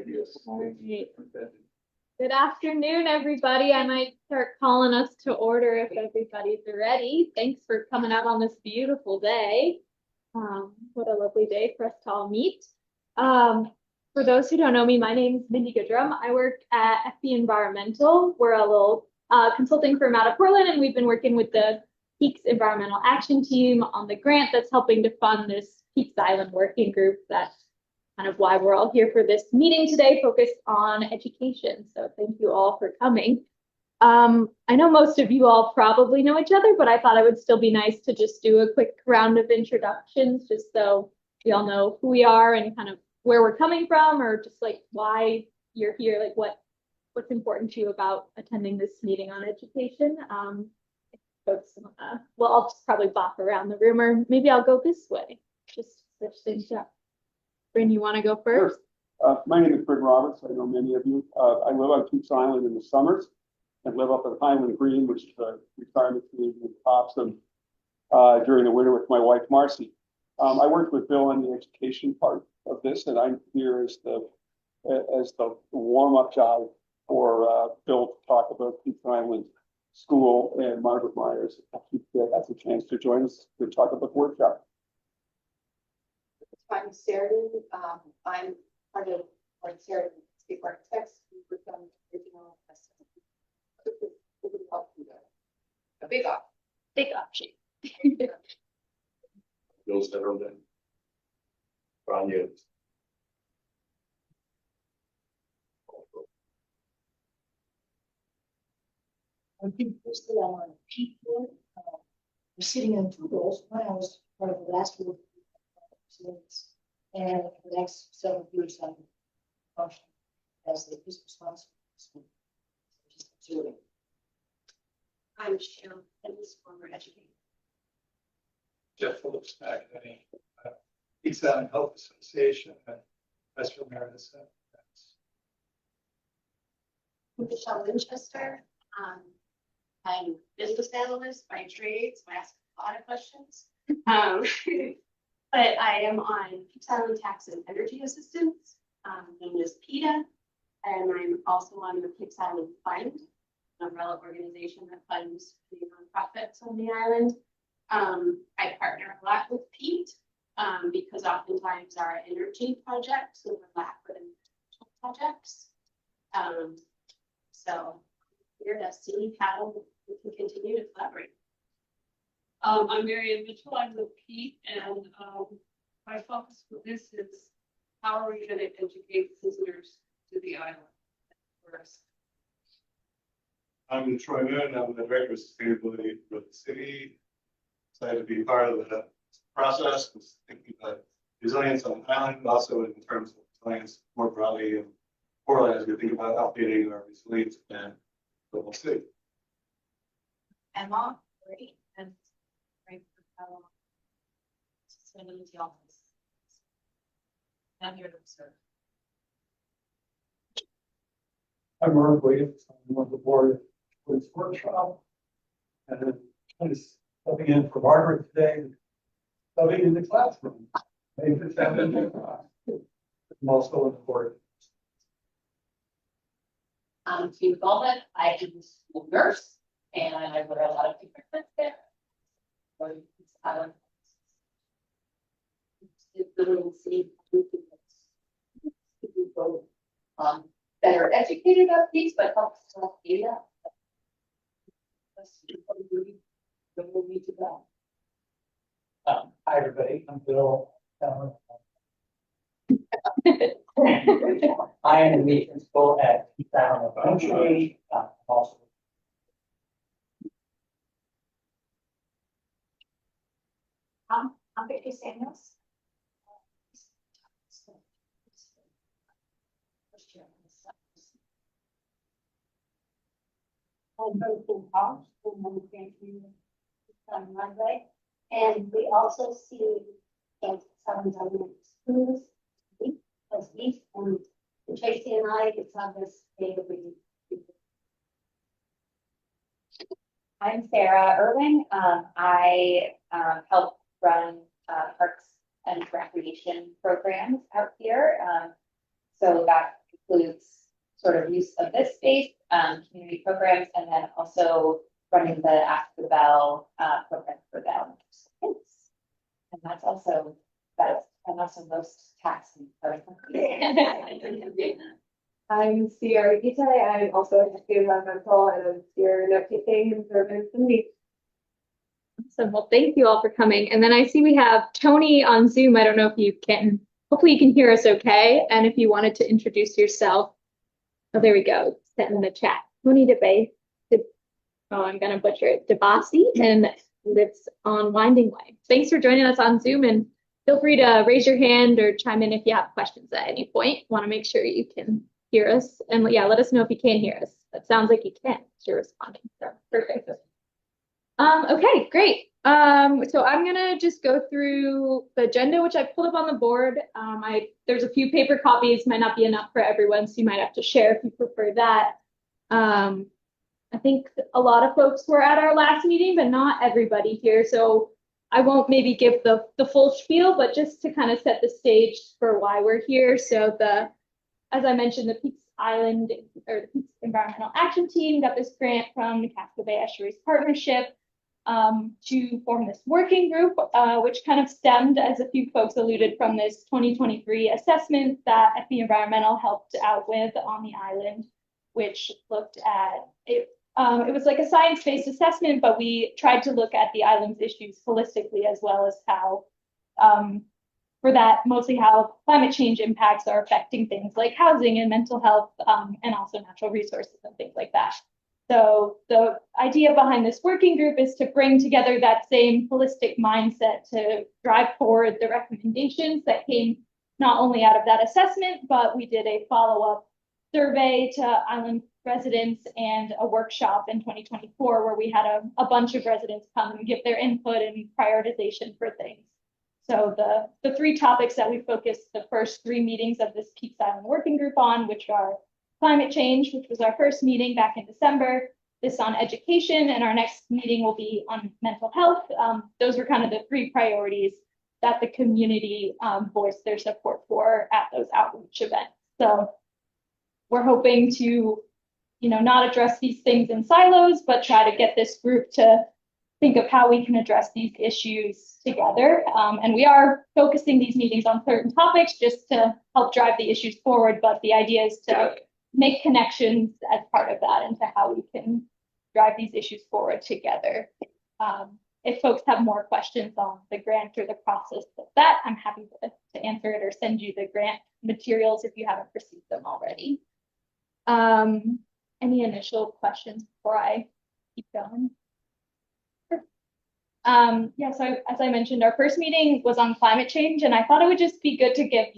Right. Good afternoon, everybody. I might start calling us to order if everybody's ready. Thanks for coming out on this beautiful day. What a lovely day for us to all meet. For those who don't know me, my name is Mindy Goodrum. I work at FB Environmental. We're a little consulting firm out of Portland, and we've been working with the Peaks Environmental Action Team on the grant that's helping to fund this Peaks Island Working Group. That's kind of why we're all here for this meeting today, focused on education. So thank you all for coming. I know most of you all probably know each other, but I thought it would still be nice to just do a quick round of introductions, just so we all know who we are and kind of where we're coming from, or just like why you're here, like what's important to you about attending this meeting on education. Folks, well, I'll just probably bop around the room, or maybe I'll go this way, just switch things up. Bryn, you want to go first? Sure. My name is Bryn Roberts. I know many of you. I live on Peaks Island in the summers and live up at Highland Green, which is a retirement community in Thompson, during the winter with my wife, Marcy. I worked with Bill on the education part of this, and I'm here as the warm-up guy for Bill to talk about Peaks Island School, and Margaret Myers has a chance to join us to talk about the workshop. I'm Sheridan. I'm part of Sheridan State Architects. We work on original a big option. Bill Sterling. Ronnie. I think mostly I'm on a peak board. I'm sitting in two roles. One, I was part of the last group. And for the next several years, I'm functioning as the business responsible. Just observing. I'm Cheryl, and this former educator. Jeff Phillips, Academy, Peaks Island Health Association, and Western Emeritus. Michelle Winchester. I'm a business analyst by trade, so I ask a lot of questions. But I am on Peaks Island Tax and Energy Assistance, known as PETA, and I'm also on the Peaks Island Fund, an umbrella organization that funds the nonprofits on the island. I partner a lot with Pete because oftentimes our energy projects overlap with environmental projects. So here to see how we can continue to collaborate. I'm Marianne Mitchell. I'm with Pete, and my focus for this is how are we going to educate visitors to the island first. I'm Troy Moon. I'm the Director of Sustainability for the city. Excited to be part of the process, thinking about resilience on the island, but also in terms of resilience more broadly in Portland as we think about updating our resilience plan for the city. Emma, ready? And sustainability office. I'm here to observe. I'm Mark Williams. I'm on the board for this workshop. And I'm just stepping in for Margaret today, studying in the classroom. I'm also on the board. I'm Sue Bowman. I am a school nurse, and I wear a lot of different things there. Better educated about these, but helps to data. Hi, everybody. I'm Bill. I am the lead principal at Peaks Island Elementary. Also, I'm Vicki Samuels. I'm Bertha House from on Monday. And we also see some government schools as east, and Tracy and I, it's on this day of the. I'm Sarah Irwin. I help run parks and recreation programs out here. So that includes sort of use of this space, community programs, and then also running the Ask the Bell program for the elementary kids. And that's also most taxing. I'm Sierra Gita. I'm also a history environmental and I'm here note taking and observance and meet. Awesome. Well, thank you all for coming. And then I see we have Tony on Zoom. I don't know if you can, hopefully you can hear us okay. And if you wanted to introduce yourself. Oh, there we go. Set in the chat. Tony DeBay. Oh, I'm going to butcher it. DeBasi and lives on Winding Way. Thanks for joining us on Zoom and feel free to raise your hand or chime in if you have questions at any point. Want to make sure you can hear us. And yeah, let us know if you can't hear us. It sounds like you can. You're responding. So perfect. Okay, great. So I'm gonna just go through the agenda, which I pulled up on the board. There's a few paper copies, might not be enough for everyone, so you might have to share if you prefer that. I think a lot of folks were at our last meeting, but not everybody here. So I won't maybe give the full spiel, but just to kind of set the stage for why we're here. So as I mentioned, the Peaks Island or the Peaks Environmental Action Team got this grant from the Casco Bay Estuaries Partnership to form this working group, which kind of stemmed, as a few folks alluded, from this 2023 assessment that FB Environmental helped out with on the island, which looked at it. It was like a science-based assessment, but we tried to look at the island's issues holistically, as well as how, for that, mostly how climate change impacts are affecting things like housing and mental health, and also natural resources and things like that. So the idea behind this working group is to bring together that same holistic mindset to drive forward the recommendations that came not only out of that assessment, but we did a follow-up survey to island residents and a workshop in 2024 where we had a bunch of residents come and give their input and prioritization for things. So the three topics that we focused the first 3 meetings of this Peaks Island working group on, which are climate change, which was our first meeting back in December, this on education, and our next meeting will be on mental health. Those were kind of the 3 priorities that the community voiced their support for at those outreach events. So we're hoping to, not address these things in silos, but try to get this group to think of how we can address these issues together. And we are focusing these meetings on certain topics just to help drive the issues forward, but the idea is to make connections as part of that into how we can drive these issues forward together. If folks have more questions on the grant or the process of that, I'm happy to answer it or send you the grant materials if you haven't received them already. Any initial questions before I keep going? Yeah, so as I mentioned, our first meeting was on climate change, and I thought it would just be good to give,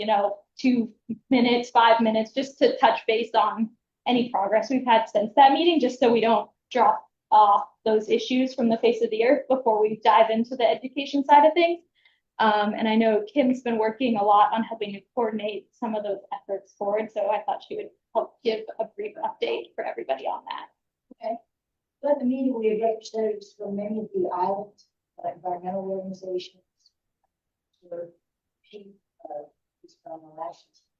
2 minutes, 5 minutes, just to touch base on any progress we've had since that meeting, just so we don't drop off those issues from the face of the earth before we dive into the education side of things. And I know Kim's been working a lot on helping to coordinate some of those efforts forward, so I thought she would help give a brief update for everybody on that. Okay. So at the meeting, we had representatives from many of the island environmental organizations, environmental action team,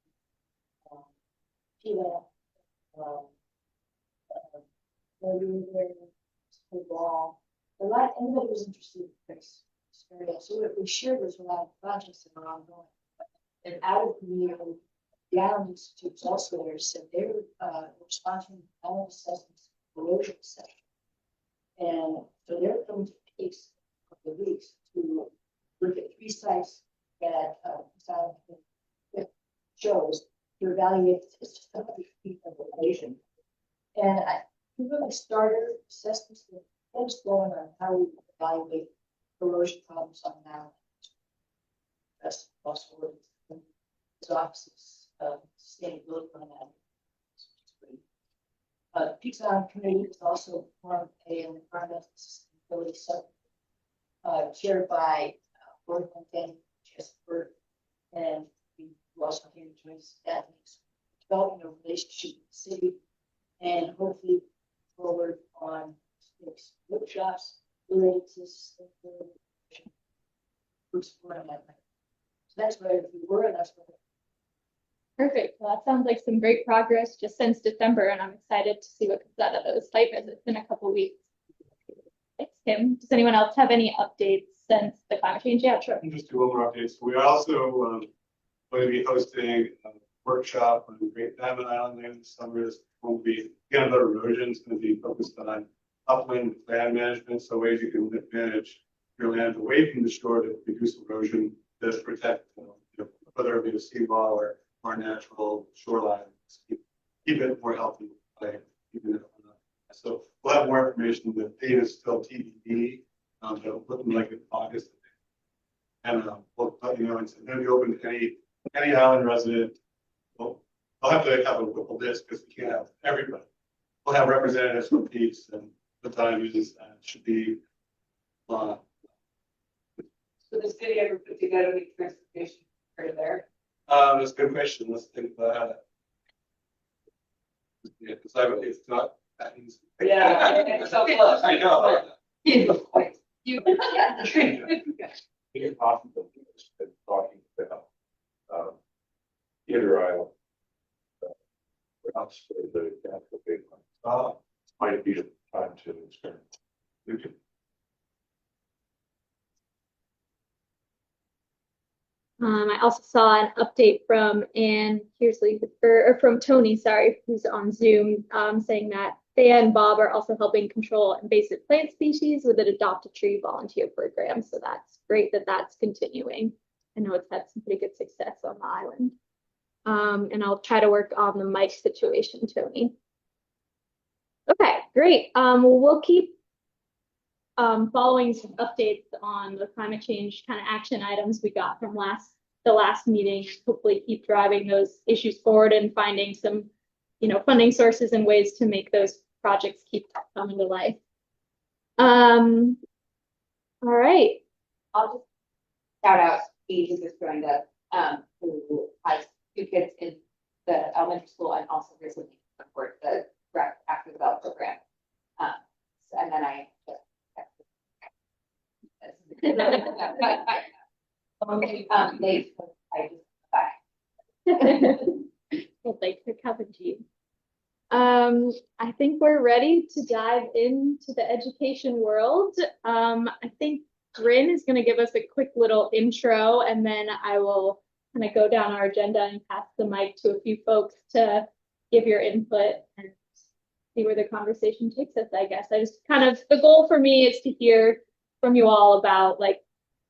anybody was interested in this area. So what we shared was a lot of projects that are ongoing. And out of the meeting, the Island Institute was also there, said they were sponsoring island assessments, erosion session. And so they're coming to Peaks a couple of weeks to look at 3 sites that shows to evaluate this of erosion. And we really started assessments that was going on how we evaluate erosion problems on the island. That's also what his office's sustainability on that. Peaks Island Committee is also formed an environmental sustainability subcommittee chaired by Gordon and Jesper, and we also came to join Stephanie, developing a relationship with the city and hopefully forward on workshops related to sustainability. So that's where we were, and that's where Perfect. Well, that sounds like some great progress just since December, and I'm excited to see what comes out of those site visits in a couple weeks. Thanks, Kim. Does anyone else have any updates since the climate change? Yeah, sure. Just do one more update. So we are also going to be hosting a workshop on Great Diamond Island later this summer. It's going to be, again, about erosion. It's going to be focused on upland land management, so ways you can manage your land away from the shore to reduce erosion, to protect, whether it be the seawall or natural shoreline, keep it more healthy. So we'll have more information. The date is still TBD, but looking like in August. And we'll let you know. It's going to be open to any island resident. Well, I'll have to have a list because we can't have everybody. We'll have representatives from Peace, and the time is should be. So the city ever put together the transportation for there? That's a good question. Let's think about it. Yeah, because it's not that easy. Yeah, it's so close. I know. You. It's possible that talking about Gator Island. Perhaps the natural big one. Might be the time to experiment. You can. I also saw an update from Ann Kearsley, or from Tony, sorry, who's on Zoom, saying that Thea and Bob are also helping control invasive plant species with an Adopt a Tree volunteer program. So that's great that that's continuing. I know it's had some pretty good success on the island. And I'll try to work on the mic situation, Tony. Okay, great. We'll keep following some updates on the climate change kind of action items we got from the last meeting. Hopefully keep driving those issues forward and finding some, funding sources and ways to make those projects keep coming to life. All right. I'll just shout out Steve, who just joined us, who has 2 kids in the elementary school and also recently supports the Direct After the Bell program. And then I just Well, thanks for coming, Jean. I think we're ready to dive into the education world. I think Bryn is going to give us a quick little intro, and then I will kind of go down our agenda and pass the mic to a few folks to give your input and see where the conversation takes us, I guess. The goal for me is to hear from you all about, like,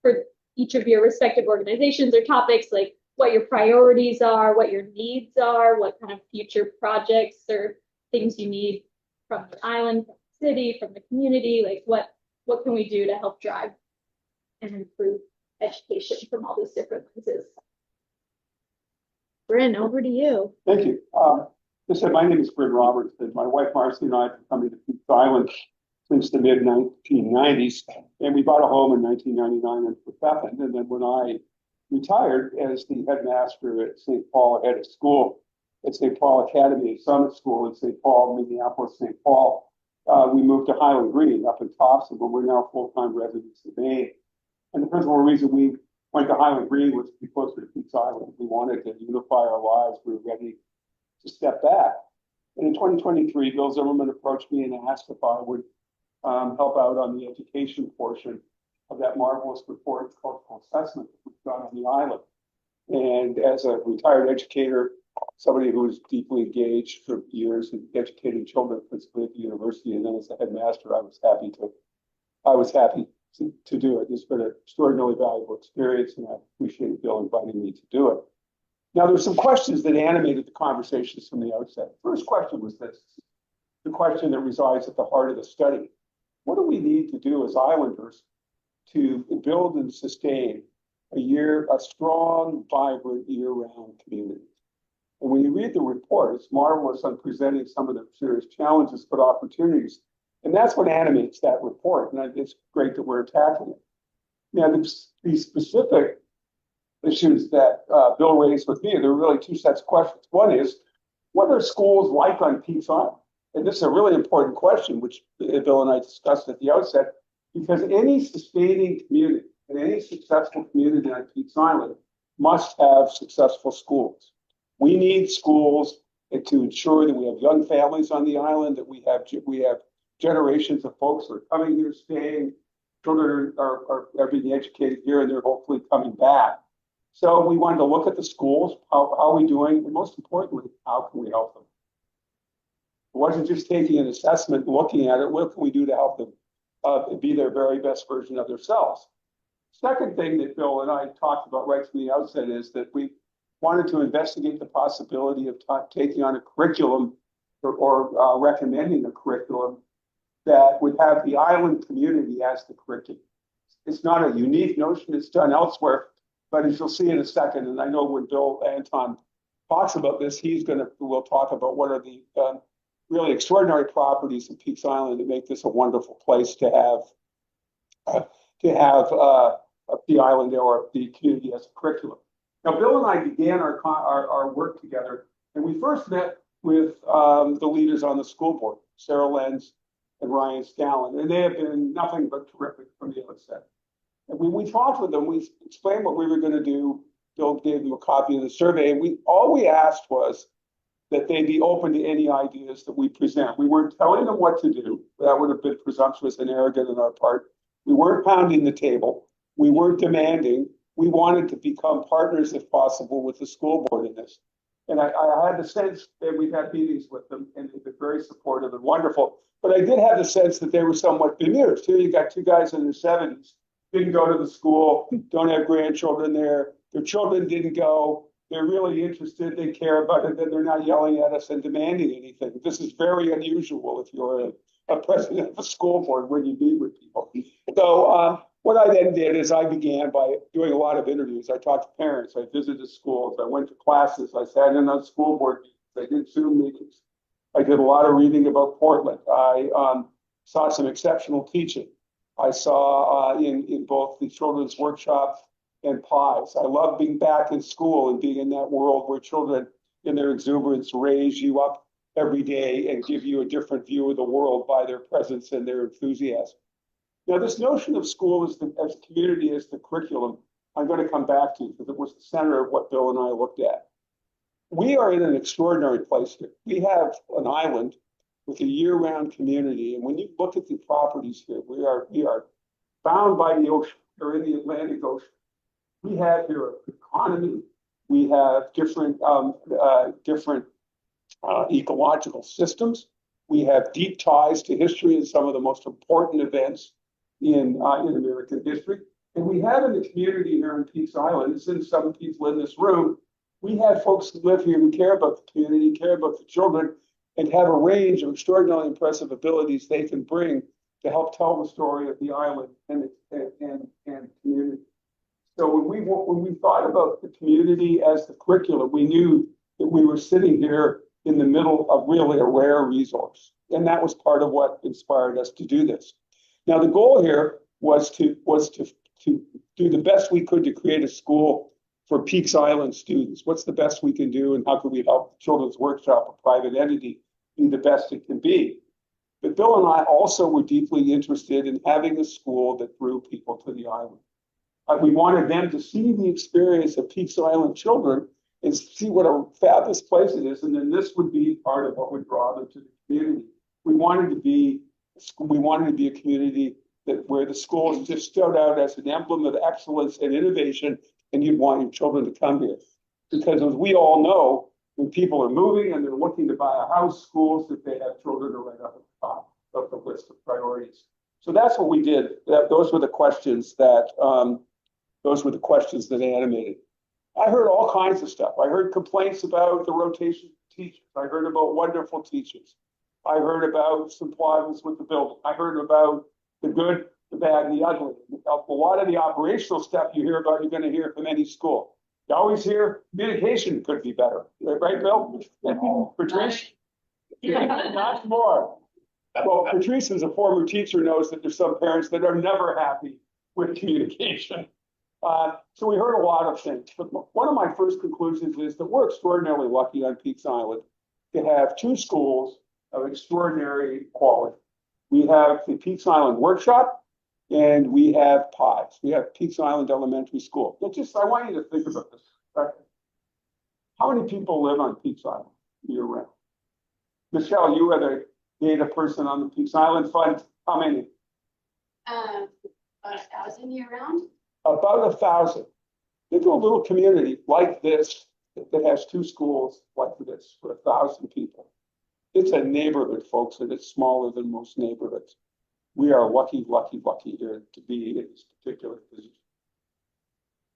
for each of your respective organizations or topics, like what your priorities are, what your needs are, what kind of future projects or things you need from the island, from the city, from the community, like what can we do to help drive and improve education from all these different lenses. Bryn, over to you. Thank you. As I said, my name is Bryn Roberts, and my wife Marcy and I have come to Peace Island since the mid-1990s, and we bought a home in 1999 in Pfaffen. And then when I retired as the headmaster at St. Paul, head of school at St. Paul Academy, Summit School in St. Paul, Minneapolis, St. Paul, we moved to Highland Green up in Thompson, but we're now full-time residents of Maine. And the principal reason we went to Highland Green was to be closer to Peace Island. We wanted to unify our lives. We were ready to step back. And in 2023, Bill Zimmerman approached me and asked if I would help out on the education portion of that marvelous report, cultural assessment that we've done on the island. And as a retired educator, somebody who was deeply engaged for years in educating children, principally at the university, and then as a headmaster, I was happy to do it. It's been an extraordinarily valuable experience, and I appreciate Bill inviting me to do it. Now, there's some questions that animated the conversations from the outset. First question was this, the question that resides at the heart of the study. What do we need to do as islanders to build and sustain a strong, vibrant, year-round community? And when you read the report, it's marvelous on presenting some of the serious challenges but opportunities. And that's what animates that report. And it's great that we're attacking it. Now, the specific issues that Bill raised with me, there are really 2 sets of questions. One is, what are schools like on Peace Island? And this is a really important question, which Bill and I discussed at the outset, because any sustaining community and any successful community on Peace Island must have successful schools. We need schools to ensure that we have young families on the island, that we have generations of folks who are coming here, staying. Children are being educated here, and they're hopefully coming back. So we wanted to look at the schools, how are we doing, and most importantly, how can we help them? It wasn't just taking an assessment, looking at it, what can we do to help them be their very best version of themselves? Second thing that Bill and I talked about right from the outset is that we wanted to investigate the possibility of taking on a curriculum or recommending a curriculum that would have the island community as the curriculum. It's not a unique notion, it's done elsewhere, but as you'll see in a second, and I know when Bill Anton talks about this, we'll talk about what are the really extraordinary properties of Peaks Island that make this a wonderful place to have the island or the community as a curriculum. Now, Bill and I began our work together, and we first met with the leaders on the school board, Sarah Lenz and Ryan Scallon, and they have been nothing but terrific from the outset. And when we talked with them, we explained what we were going to do. Bill gave them a copy of the survey, and all we asked was that they be open to any ideas that we present. We weren't telling them what to do. That would have been presumptuous and arrogant on our part. We weren't pounding the table. We weren't demanding. We wanted to become partners, if possible, with the school board in this. And I had the sense that we've had meetings with them, and they've been very supportive and wonderful. But I did have the sense that they were somewhat bemused. Here you got two guys in their 70s, didn't go to the school, don't have grandchildren there. Their children didn't go. They're really interested. They care about it. Then they're not yelling at us and demanding anything. This is very unusual if you're a president of a school board when you meet with people. So what I then did is I began by doing a lot of interviews. I talked to parents. I visited schools. I went to classes. I sat in on school board meetings. I did Zoom meetings. I did a lot of reading about Portland. I saw some exceptional teaching. I saw in both the children's workshop and pies. I love being back in school and being in that world where children in their exuberance raise you up every day and give you a different view of the world by their presence and their enthusiasm. Now, this notion of school as community, as the curriculum, I'm going to come back to because it was the center of what Bill and I looked at. We are in an extraordinary place here. We have an island with a year-round community, and when you look at the properties here, we are bound by the ocean. We're in the Atlantic Ocean. We have here an economy. We have different ecological systems. We have deep ties to history and some of the most important events in American history. And we have in the community here in Peaks Island, and since some people in this room, we have folks who live here who care about the community, care about the children, and have a range of extraordinarily impressive abilities they can bring to help tell the story of the island and community. So when we thought about the community as the curriculum, we knew that we were sitting here in the middle of really a rare resource. And that was part of what inspired us to do this. Now, the goal here was to do the best we could to create a school for Peaks Island students. What's the best we can do, and how can we help the Children's Workshop, a private entity, be the best it can be? But Bill and I also were deeply interested in having a school that drew people to the island. We wanted them to see the experience of Peaks Island children and see what a fabulous place it is, and then this would be part of what would draw them to the community. We wanted to be a community where the school just stood out as an emblem of excellence and innovation, and you'd want your children to come here. Because as we all know, when people are moving and they're looking to buy a house, schools, that they have children are right up at the top of the list of priorities. So that's what we did. Those were the questions that animated. I heard all kinds of stuff. I heard complaints about the rotation of teachers. I heard about wonderful teachers. I heard about some problems with the building. I heard about the good, the bad, and the ugly. A lot of the operational stuff you hear about, you're going to hear from any school. You always hear communication could be better. Right, Bill? Patrice? Not more. Well, Patrice, as a former teacher, knows that there's some parents that are never happy with communication. So we heard a lot of things. But one of my first conclusions is that we're extraordinarily lucky on Peaks Island to have two schools of extraordinary quality. We have the Peaks Island Workshop, and we have PIES. We have Peaks Island Elementary School. I want you to think about this. How many people live on Peaks Island year round? Michelle, you are the data person on the Peaks Island Fund. How many? About 1,000 year round. About 1,000. Think of a little community like this that has 2 schools like this for 1,000 people. It's a neighborhood, folks, and it's smaller than most neighborhoods. We are lucky, lucky, lucky here to be in this particular position.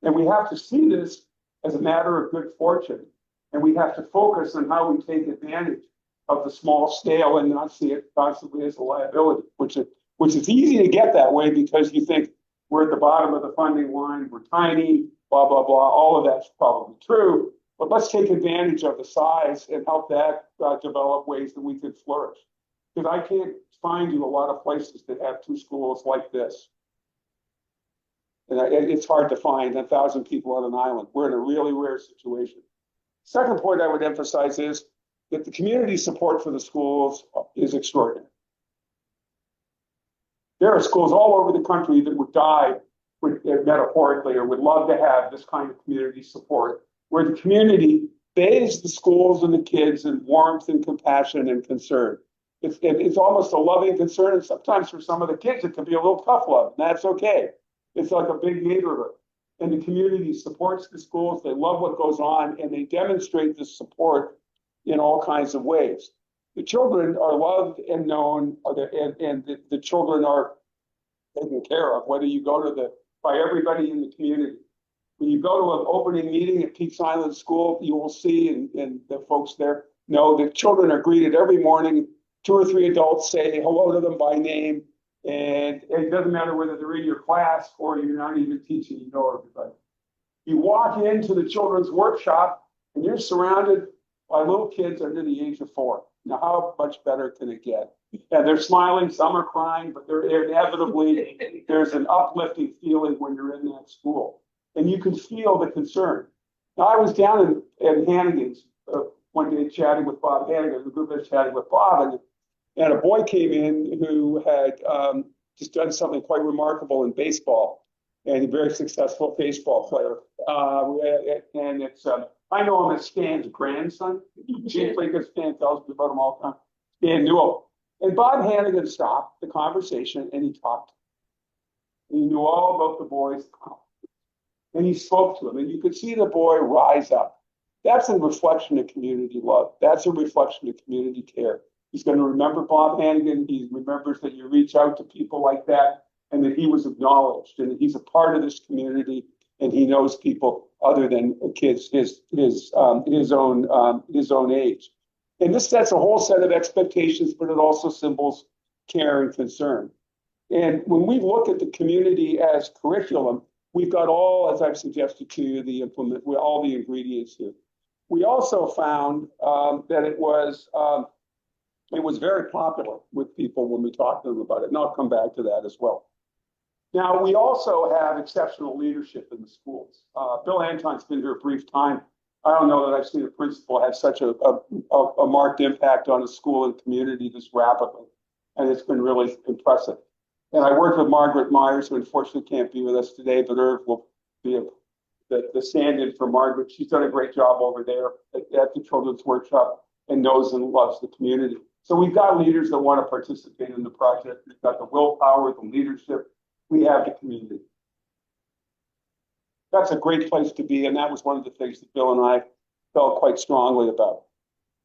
And we have to see this as a matter of good fortune. And we have to focus on how we take advantage of the small scale and not see it constantly as a liability, which is easy to get that way because you think we're at the bottom of the funding line, we're tiny, blah, blah, blah. All of that's probably true. But let's take advantage of the size and help that develop ways that we could flourish. Because I can't find you a lot of places that have 2 schools like this. And it's hard to find 1,000 people on an island. We're in a really rare situation. Second point I would emphasize is that the community support for the schools is extraordinary. There are schools all over the country that would die, metaphorically, or would love to have this kind of community support, where the community bathes the schools and the kids in warmth and compassion and concern. It's almost a loving concern, and sometimes for some of the kids it can be a little tough love, and that's okay. It's like a big neighborhood, and the community supports the schools. They love what goes on, and they demonstrate this support in all kinds of ways. The children are loved and known, and the children are taken care of, whether you go to by everybody in the community. When you go to an opening meeting at Peaks Island School, you will see, and the folks there know that children are greeted every morning. 2 or 3 adults say hello to them by name, and it doesn't matter whether they're in your class or you're not even teaching, you know everybody. You walk into the children's workshop and you're surrounded by little kids under the age of 4. Now, how much better can it get? And they're smiling, some are crying, but inevitably there's an uplifting feeling when you're in that school. And you can feel the concern. Now, I was down in Hannigan's one day chatting with Bob Hannigan, the group was chatting with Bob, and a boy came in who had just done something quite remarkable in baseball, and a very successful baseball player. And it's I know him as Stan's grandson. Chief Lakers fan tells me about him all the time. Stan Newell. And Bob Hannigan stopped the conversation and he talked. He knew all about the boy's accomplishments. And he spoke to him, and you could see the boy rise up. That's a reflection of community love. That's a reflection of community care. He's going to remember Bob Hannigan. He remembers that you reach out to people like that and that he was acknowledged and that he's a part of this community and he knows people other than kids his own age. And this sets a whole set of expectations, but it also symbols care and concern. And when we look at the community as curriculum, we've got all, as I've suggested to you, all the ingredients here. We also found that it was very popular with people when we talked to them about it, and I'll come back to that as well. Now, we also have exceptional leadership in the schools. Bill Anton's been here a brief time. I don't know that I've seen a principal have such a marked impact on a school and community this rapidly, and it's been really impressive. And I worked with Margaret Myers, who unfortunately can't be with us today, but Irv will be the stand-in for Margaret. She's done a great job over there at the Children's Workshop and knows and loves the community. So we've got leaders that want to participate in the project. We've got the willpower, the leadership. We have the community. That's a great place to be, and that was one of the things that Bill and I felt quite strongly about.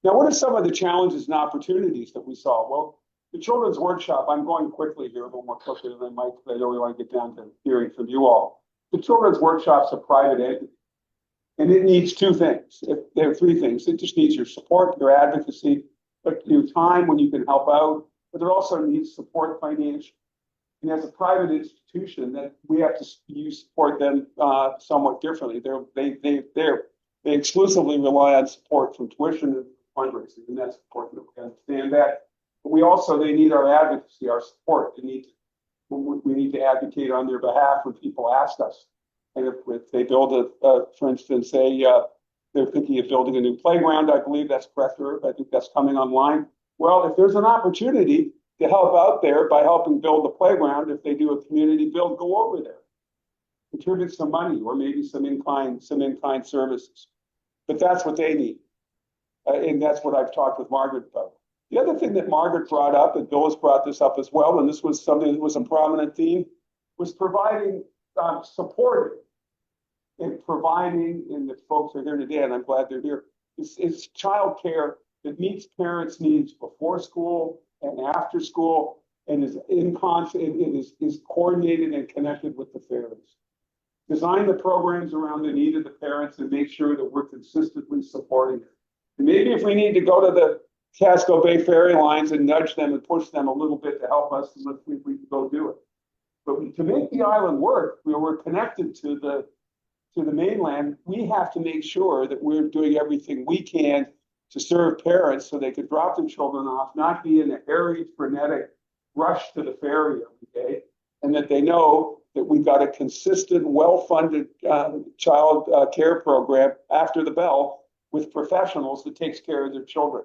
Now, what are some of the challenges and opportunities that we saw? Well, the Children's Workshop, I'm going quickly here, a little more quickly than I might, because I know we want to get down to hearing from you all. The Children's Workshop's a private entity, and it needs 2 things. There are 3 things. It just needs your support, your advocacy, but your time when you can help out, but it also needs support financially. And as a private institution, that we have to support them somewhat differently. They exclusively rely on support from tuition and fundraising, and that's important. We understand that. But they need our advocacy, our support. We need to advocate on their behalf when people ask us. And if they build for instance, they're thinking of building a new playground, I believe that's correct, Irv. I think that's coming online. Well, if there's an opportunity to help out there by helping build the playground, if they do a community build, go over there. Contribute some money or maybe some in-kind services. but that's what they need. And that's what I've talked with Margaret about. The other thing that Margaret brought up, and Bill has brought this up as well, and this was something that was a prominent theme, was providing support and providing, and the folks are here today, and I'm glad they're here, is childcare that meets parents' needs before school and after school, and is is coordinated and connected with the families. Design the programs around the need of the parents and make sure that we're consistently supporting it. And maybe if we need to go to the Casco Bay Ferry Lines and nudge them and push them a little bit to help us, let's see if we can go do it. But to make the island work, where we're connected to the mainland, we have to make sure that we're doing everything we can to serve parents so they could drop their children off, not be in a hurried, frenetic rush to the ferry every day, and that they know that we've got a consistent, well-funded child care program after the bell with professionals that takes care of their children.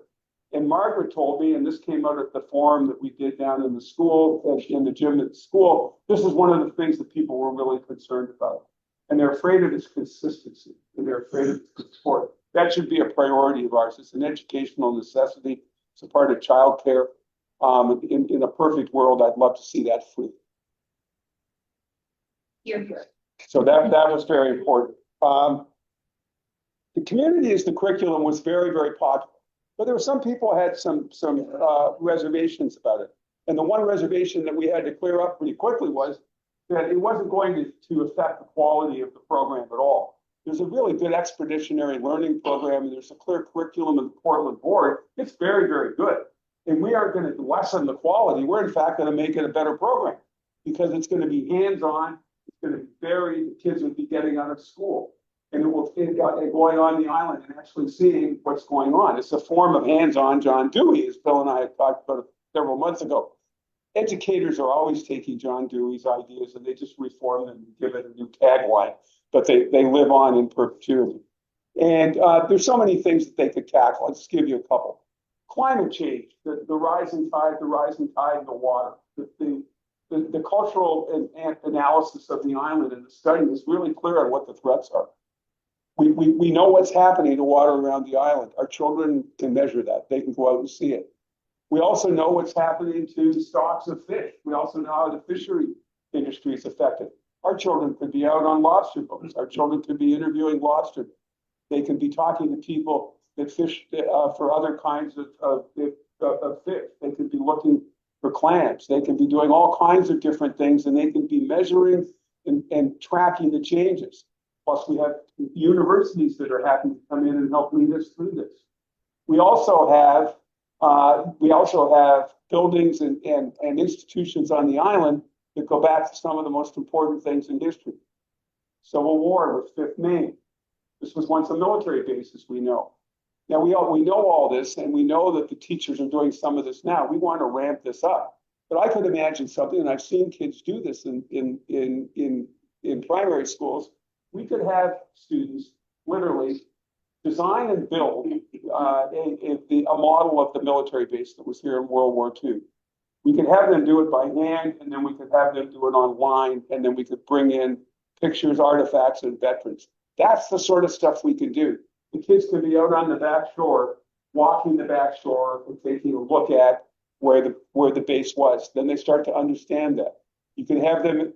And Margaret told me, and this came out at the forum that we did down in the school, in the gym at the school, this is one of the things that people were really concerned about. And they're afraid of its consistency, and they're afraid of its support. That should be a priority of ours. It's an educational necessity. It's a part of childcare. In a perfect world, I'd love to see that free. Here, here. So that was very important. The community as the curriculum was very, very popular. But there were some people who had some reservations about it. And the one reservation that we had to clear up pretty quickly was that it wasn't going to affect the quality of the program at all. There's a really good expeditionary learning program, and there's a clear curriculum in the Portland board. It's very, very good. And we aren't going to lessen the quality. We're in fact going to make it a better program because it's going to be hands-on. It's going to be very, the kids will be getting out of school. And it will be going on the island and actually seeing what's going on. It's a form of hands-on John Dewey, as Bill and I had talked about several months ago. Educators are always taking John Dewey's ideas and they just reform them and give it a new tagline, but they live on in perpetuity. And there's so many things that they could tackle. I'll just give you a couple. Climate change, the rising tide in the water, the cultural analysis of the island and the study is really clear on what the threats are. We know what's happening to water around the island. Our children can measure that. They can go out and see it. We also know what's happening to stocks of fish. We also know how the fishery industry is affected. Our children could be out on lobster boats. Our children could be interviewing lobster. They can be talking to people that fish for other kinds of fish. They could be looking for clams. They can be doing all kinds of different things, and they can be measuring and tracking the changes. Plus, we have universities that are happy to come in and help lead us through this. We also have buildings and institutions on the island that go back to some of the most important things in history. Civil War with 5th Maine. This was once a military base, as we know. Now we know all this, and we know that the teachers are doing some of this now. We want to ramp this up. But I could imagine something, and I've seen kids do this in primary schools. We could have students literally design and build a model of the military base that was here in World War II. We could have them do it by hand, and then we could have them do it online, and then we could bring in pictures, artifacts, and veterans. That's the sort of stuff we can do. The kids can be out on the back shore, walking the back shore, and taking a look at where the base was. Then they start to understand that. You can have them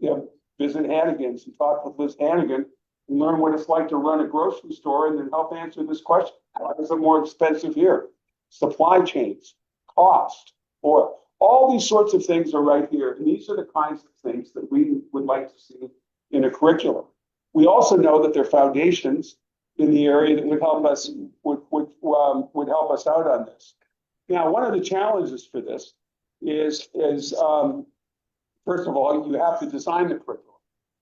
visit Hannigan's and talk with Liz Hannigan and learn what it's like to run a grocery store and then help answer this question. Why is it more expensive here? Supply chains, cost, oil. All these sorts of things are right here. And these are the kinds of things that we would like to see in a curriculum. We also know that there are foundations in the area that would help us out on this. Now, one of the challenges for this is first of all, you have to design the curriculum.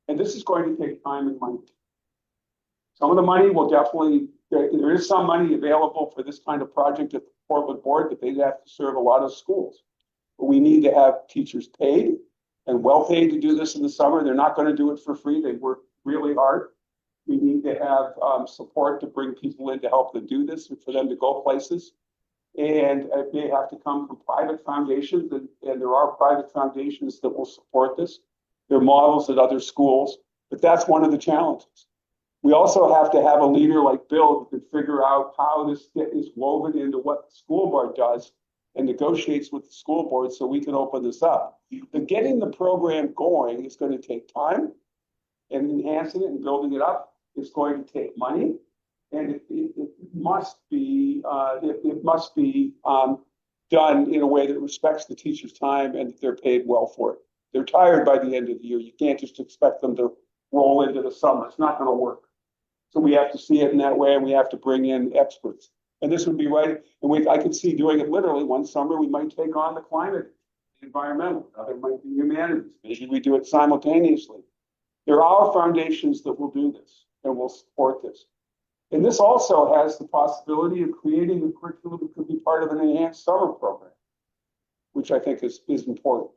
And this is going to take time and money. Some of the money will definitely, there is some money available for this kind of project at the Portland board, but they have to serve a lot of schools. But we need to have teachers paid and well paid to do this in the summer. They're not going to do it for free. They work really hard. We need to have support to bring people in to help them do this and for them to go places. And they have to come from private foundations, and there are private foundations that will support this. There are models at other schools, but that's one of the challenges. We also have to have a leader like Bill who can figure out how this is woven into what the school board does and negotiates with the school board so we can open this up. But getting the program going is going to take time, and enhancing it and building it up is going to take money. And it must be done in a way that respects the teacher's time and that they're paid well for it. They're tired by the end of the year. You can't just expect them to roll into the summer. It's not going to work. So we have to see it in that way, and we have to bring in experts. And this would be right. And I could see doing it literally one summer. We might take on the climate, environmental. Other might be humanities. Maybe we do it simultaneously. There are foundations that will do this and will support this. And this also has the possibility of creating a curriculum that could be part of an enhanced summer program, which I think is important.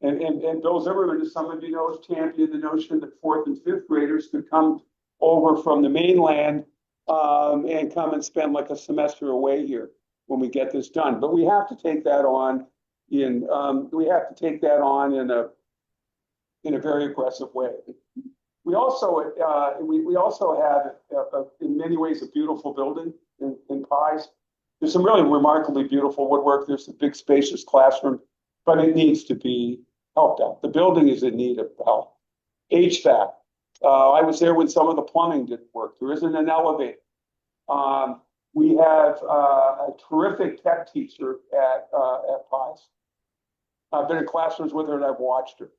And Bill Zimmerman, as some of you know, has championed the notion that 4th and 5th graders could come over from the mainland and come and spend like a semester away here when we get this done. But we have to take that on in a very aggressive way. We also have in many ways a beautiful building in Pies. There's some really remarkably beautiful woodwork. There's a big spacious classroom, but it needs to be helped out. The building is in need of help. HVAC. I was there when some of the plumbing didn't work. There isn't an elevator. We have a terrific tech teacher at Pies. I've been in classrooms with her and I've watched her.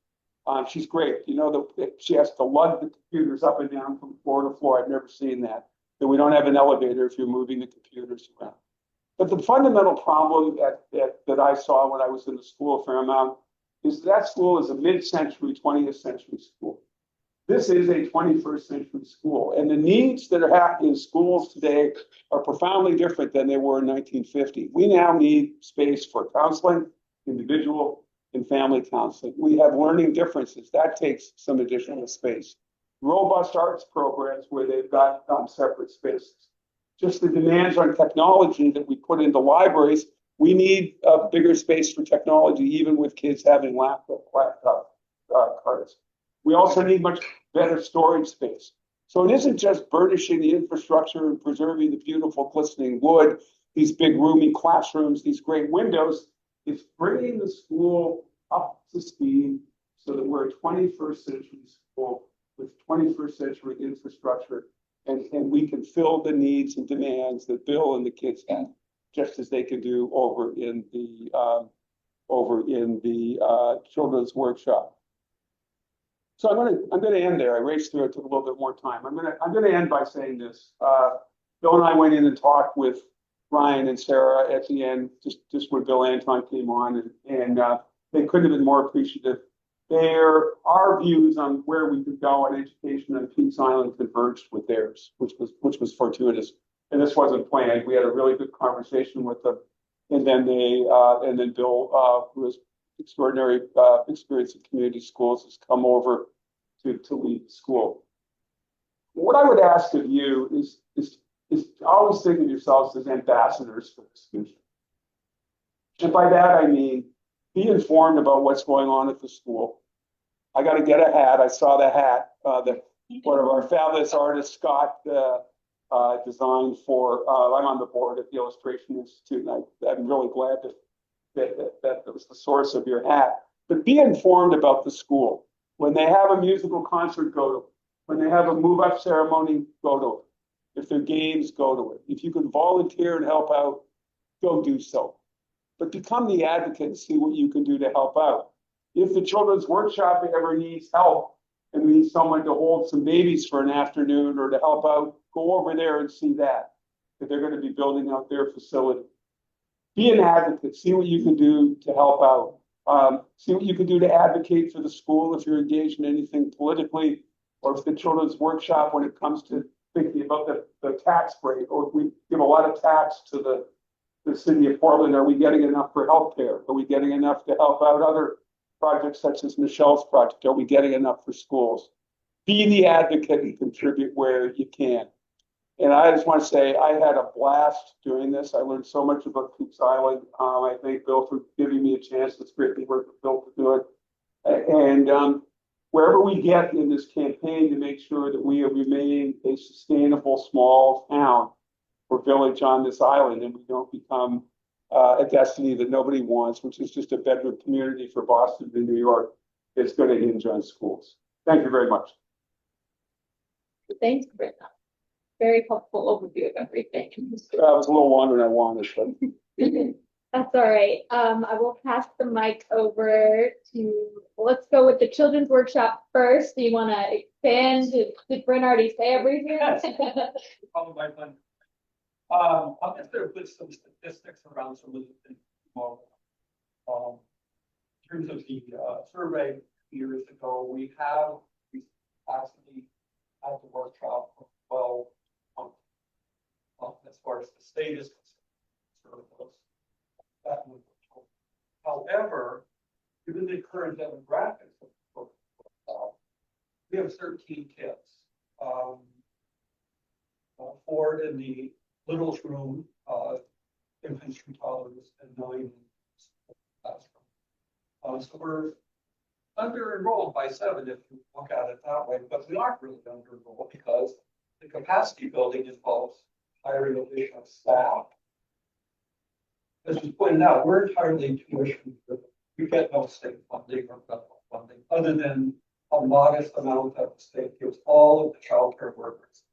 She's great. You know, she has to lug the computers up and down from floor to floor. I've never seen that. That we don't have an elevator if you're moving the computers around. But the fundamental problem that I saw when I was in the school a fair amount is that school is a mid-century, 20th century school. This is a 21st century school, and the needs that are in schools today are profoundly different than they were in 1950. We now need space for counseling, individual and family counseling. We have learning differences. That takes some additional space. Robust arts programs where they've got separate spaces. Just the demands on technology that we put into libraries, we need a bigger space for technology, even with kids having laptop cards. We also need much better storage space. So it isn't just burnishing the infrastructure and preserving the beautiful glistening wood, these big roomy classrooms, these great windows. It's bringing the school up to speed so that we're a 21st century school with 21st century infrastructure, and we can fill the needs and demands that Bill and the kids have, just as they can do over in the children's workshop. So I'm gonna end there. I raced through it, took a little bit more time. I'm gonna end by saying this. Bill and I went in and talked with Ryan and Sarah at the end, just when Bill Anton came on, and they couldn't have been more appreciative. Our views on where we could go in education on Peaks Island converged with theirs, which was fortuitous. And this wasn't planned. We had a really good conversation with them, and then Bill, who has extraordinary experience in community schools, has come over to lead the school. What I would ask of you is always think of yourselves as ambassadors for this mission. And by that I mean, be informed about what's going on at the school. I got to get a hat. I saw the hat that one of our fabulous artists, Scott, designed for. I'm on the board at the Illustration Institute, and I'm really glad that was the source of your hat. But be informed about the school. When they have a musical concert, go to it. When they have a move-up ceremony, go to it. If there are games, go to it. If you can volunteer and help out, go do so. But become the advocate and see what you can do to help out. If the children's workshop ever needs help and we need someone to hold some babies for an afternoon or to help out, go over there and see that they're going to be building out their facility. Be an advocate. See what you can do to help out. See what you can do to advocate for the school if you're engaged in anything politically, or if the children's workshop, when it comes to thinking about the tax break, or if we give a lot of tax to the city of Portland, are we getting enough for healthcare? Are we getting enough to help out other projects such as Michelle's project? Are we getting enough for schools? Be the advocate and contribute where you can. And I just want to say I had a blast doing this. I learned so much about Peaks Island. I thank Bill for giving me a chance. It's great to work with Bill to do it. And wherever we get in this campaign to make sure that we remain a sustainable small town or village on this island, and we don't become a destiny that nobody wants, which is just a bedroom community for Boston and New York, is going to hinge on schools. Thank you very much. Thanks, Britta. Very helpful overview of everything. I was a little longer than I wanted, but That's all right. I will pass the mic over to, let's go with the children's workshop first. Do you want to expand? Did Bryn already say everything? Probably my fun. I'm just gonna put some statistics around some of the things. In terms of the survey years ago, we actually had the workshop for 12 months. As far as the state is concerned, that would. However, given the current demographics of we have 13 kids. 4 in the littlest room, infants and toddlers, and 9 in the classroom. So we're under enrolled by 7 if you look at it that way, but we aren't really under enrolled because the capacity building involves hiring additional staff. As was pointed out, we're entirely tuition driven. We get no state funding or federal funding other than a modest amount that the state gives all of the child care workers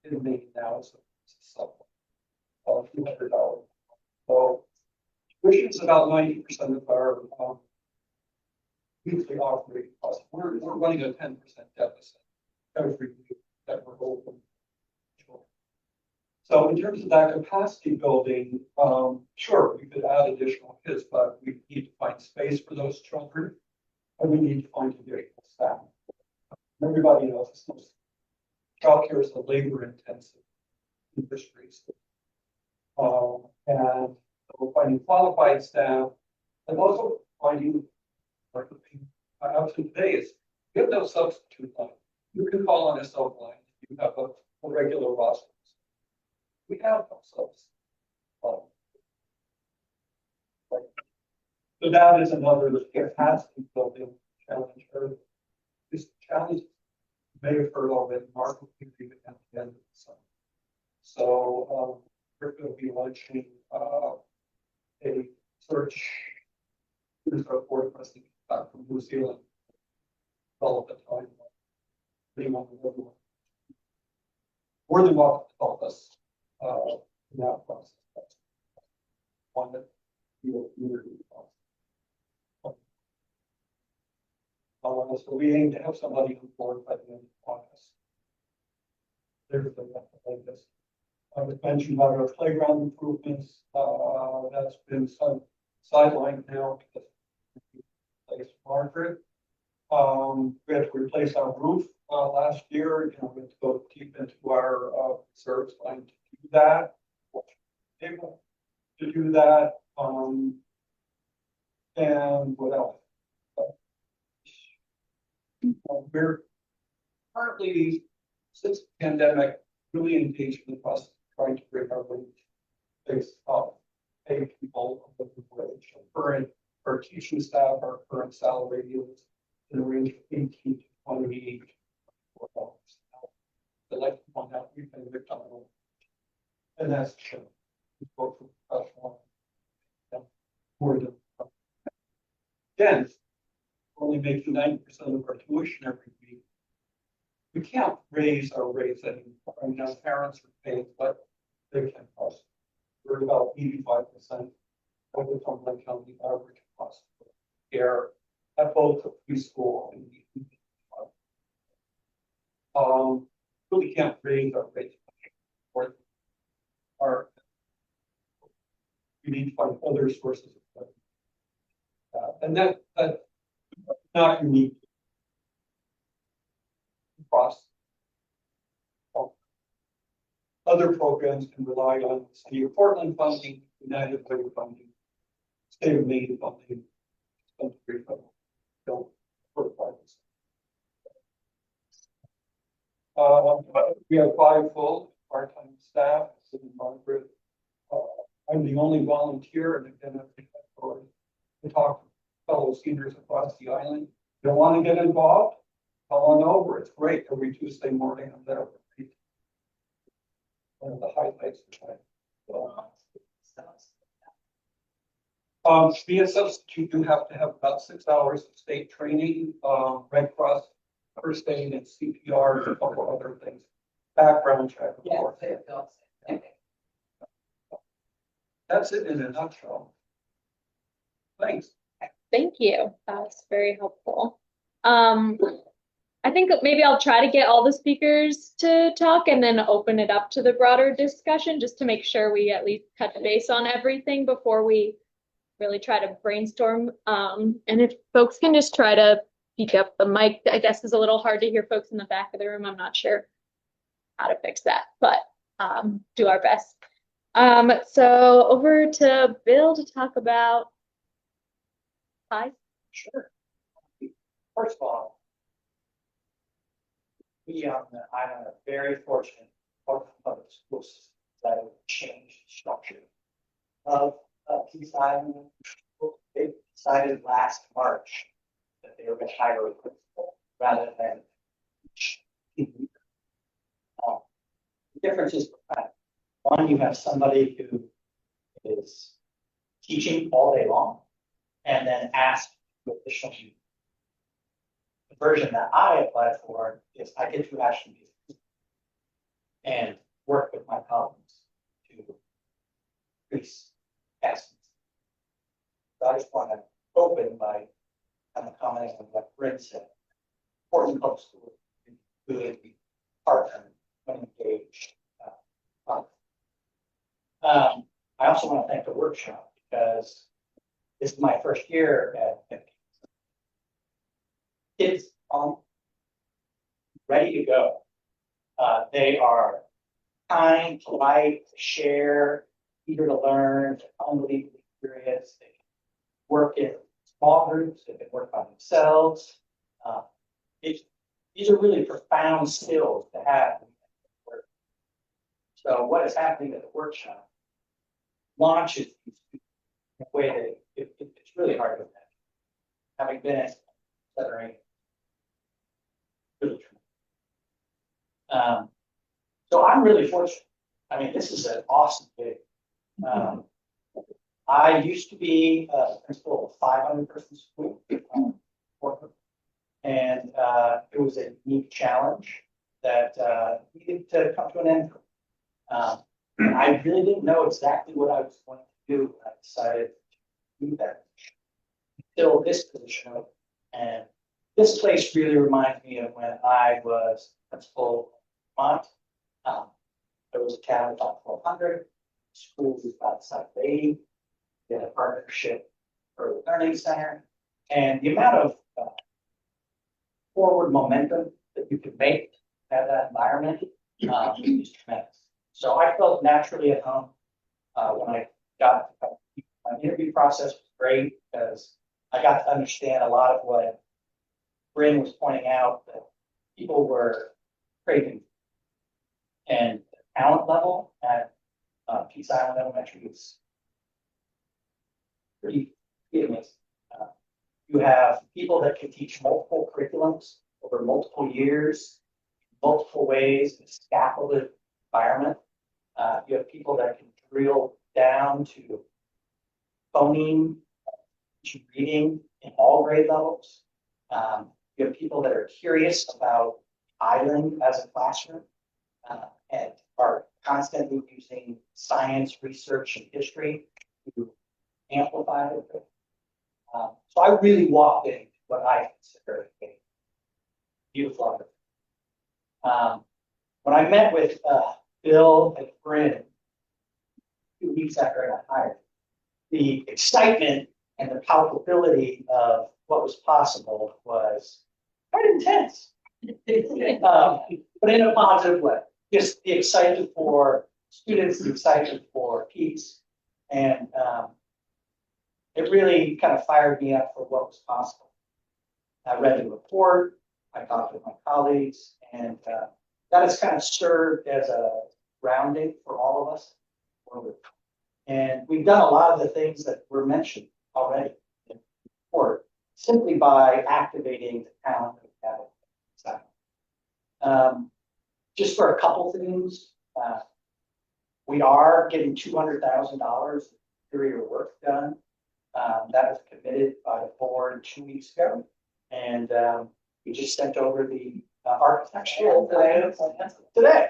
in Maine now. It's a supplement of $200. So tuition is about 90% of our weekly operating costs. We're running a 10% deficit every week that we're open. So in terms of that capacity building, sure, we could add additional kids, but we need to find space for those children, and we need to find additional staff. Everybody knows this. Childcare is a labor-intensive industry, and we're finding qualified staff, and also finding. Up to today is we have no substitute line. You can call on a sub line if you have a regular roster. We have no substitute. So that is another capacity building challenge. This challenge you may have heard of it, Mark will give you at the end of the summer. So we're going to be launching a search. Here's our board president back from New Zealand. Develop a time. Anyone more than welcome to help us in that process. That's one that you will so we aim to have somebody on board by the end of August. There's the latest. I was mentioned about our playground improvements. That's been sidelined now because replace Margaret. We had to replace our roof last year. We had to go deep into our reserves line to do that. Able to do that. And what else? We're currently, since the pandemic, really engaged in the process of trying to bring our wage base up, pay people a living wage. Our teaching staff, our current salary is in the range of 18 to 28 $4. The like one that we've been McDonald's, and that's true. Both professional and more than again, only making 90% of our tuition every week. We can't raise our rates anymore. I mean, our parents are paying what they can cost. We're about 85% of the Cumberland County average cost of care at both the preschool and the really can't raise our rates or we need to find other sources of and that's not unique across other programs can rely on City of Portland funding, United Way funding, State of Maine funding, don't provide this. We have 5 full part-time staff in Margaret. I'm the only volunteer, and again, I talk to fellow seniors across the island. They want to get involved. come on over. It's great. Every Tuesday morning I'm there. One of the highlights. To be a substitute, you have to have about 6 hours of state training, Red Cross, first aid and CPR, and a couple other things. Background check, of course. That's it in a nutshell. Thanks. Thank you. That's very helpful. I think that maybe I'll try to get all the speakers to talk and then open it up to the broader discussion, just to make sure we at least touch base on everything before we really try to brainstorm. And if folks can just try to speak up, the mic, I guess, is a little hard to hear folks in the back of the room. I'm not sure how to fix that, but do our best. So over to Bill to talk about PIE. Sure. First of all, we on the island are very fortunate for public school systems that have changed the structure of Peace Island. They decided last March that they were going to hire a principal rather than the difference is one, you have somebody who is teaching all day long and then asked for additional duty. The version that I applied for is I get to actually be and work with my colleagues to increase essence. So I just want to open by kind of commenting on what Bryn said. Important public schools good partner when engaged. I also want to thank the workshop because this is my first year at kids ready to go. They are kind, polite, share, eager to learn, unbelievably curious. They can work in small groups. They can work by themselves. These are really profound skills to have. So what is happening at the workshop launches these in a way that it's really hard to imagine. Having been at Southern, really true. So I'm really fortunate. I mean, this is an awesome gig. I used to be a principal of a 500-person school, and it was a unique challenge that needed to come to an end. I really didn't know exactly what I was going to do. I decided to do that. Fill this position up. And this place really reminds me of when I was principal of Vermont. There was a town of about 1,200. School was about the size of 80. We had a partnership for the learning center. And the amount of forward momentum that you could make at that environment is tremendous. So I felt naturally at home when I got my interview process was great because I got to understand a lot of what Bryn was pointing out that people were craving. And the talent level at Peace Island Elementary is pretty famous. You have people that can teach multiple curriculums over multiple years, multiple ways, in a scaffolded environment. You have people that can drill down to phoneme, to reading in all grade levels. You have people that are curious about island as a classroom and are constantly using science, research, and history to amplify it. So I really walked into what I consider a beautiful opportunity. When I met with Bill and Bryn 2 weeks after I got hired, the excitement and the palpability of what was possible was quite intense, but in a positive way. Just the excitement for students, the excitement for peace, and it really kind of fired me up for what was possible. I read the report, I talked with my colleagues, and that has kind of served as a grounding for all of us. And we've done a lot of the things that were mentioned already in the report simply by activating the talent that we have. Just for a couple things, we are getting $200,000 interior work done. That was committed by the board 2 weeks ago. And we just sent over the architectural plans today.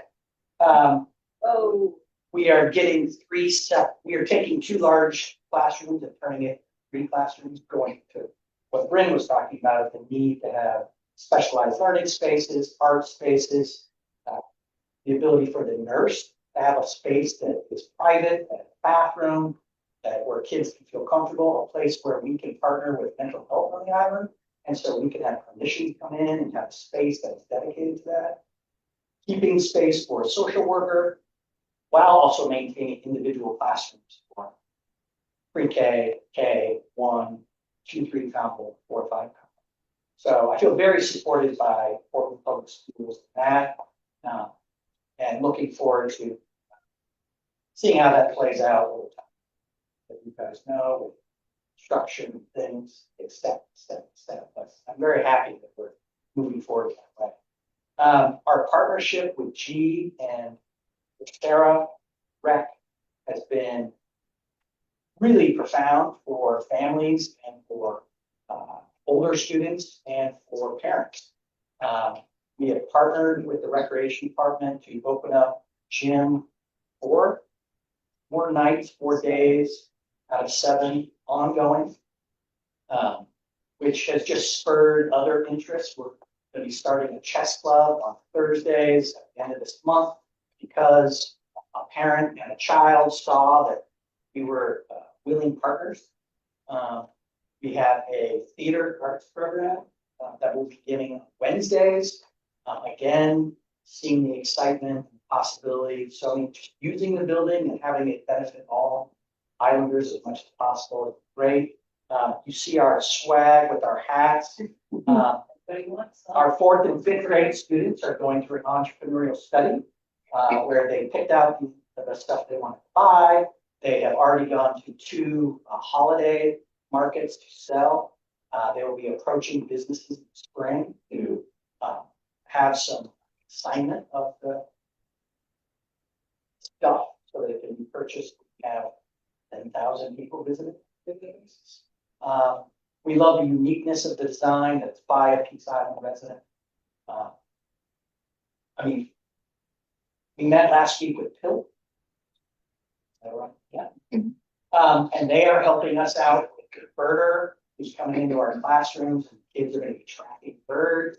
Oh, We are getting we are taking 2 large classrooms and turning it 3 classrooms, going to what Bryn was talking about, the need to have specialized learning spaces, art spaces, the ability for the nurse to have a space that is private, a bathroom, where kids can feel comfortable, a place where we can partner with mental health on the island. And so we can have clinicians come in and have a space that's dedicated to that. Keeping space for a social worker, while also maintaining individual classrooms for pre-K, K, 1, 2, 3 combo, 4, 5 combo. So I feel very supported by Portland Public Schools in that, and looking forward to seeing how that plays out over time. As you guys know, structure and things, it's step. But I'm very happy that we're moving forward that way. Our partnership with G and Sarah Rec has been really profound for families and for older students and for parents. We have partnered with the recreation department to open up gym 4 nights, 4 days out of 7 ongoing, which has just spurred other interests. We're going to be starting a chess club on Thursdays at the end of this month because a parent and a child saw that we were willing partners. We have a theater arts program that will be beginning on Wednesdays. Again, seeing the excitement and possibility of so using the building and having it benefit all Islanders as much as possible is great. You see our swag with our hats. Our 4th and 5th grade students are going through an entrepreneurial study where they picked out the stuff they want to buy. They have already gone to 2 holiday markets to sell. They will be approaching businesses in the spring to have some assignment of the stuff so that it can be purchased. We have 10,000 people visiting. We love the uniqueness of the design that's by a Peace Island resident. We met last week with Pill. Is that right? Yeah. And they are helping us out with the birder who's coming into our classrooms, and kids are going to be tracking birds.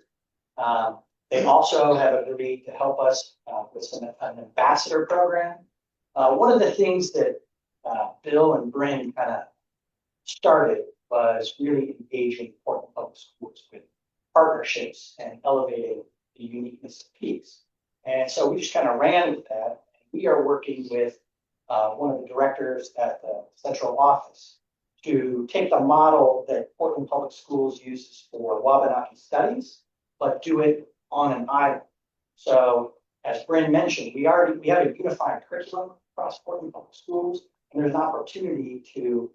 They also have agreed to help us with an ambassador program. One of the things that Bill and Bryn kind of started was really engaging Portland Public Schools with partnerships and elevating the uniqueness of Peace. And so we just kind of ran with that. We are working with one of the directors at the central office to take the model that Portland Public Schools uses for Wabanaki studies, but do it on an island. So as Bryn mentioned, we have a unified curriculum across Portland Public Schools, and there's an opportunity to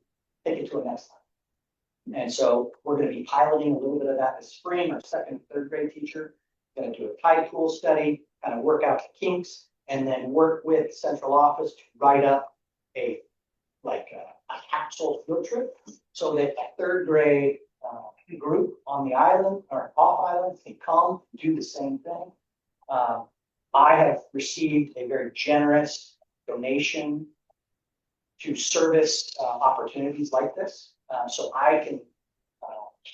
take it to a next level. And so we're going to be piloting a little bit of that this spring. Our 2nd and 3rd grade teacher is going to do a tide pool study, kind of work out the kinks, and then work with central office to write up a capsule field trip so that a 3rd grade group on the island or off island can come do the same thing. I have received a very generous donation to service opportunities like this. So I can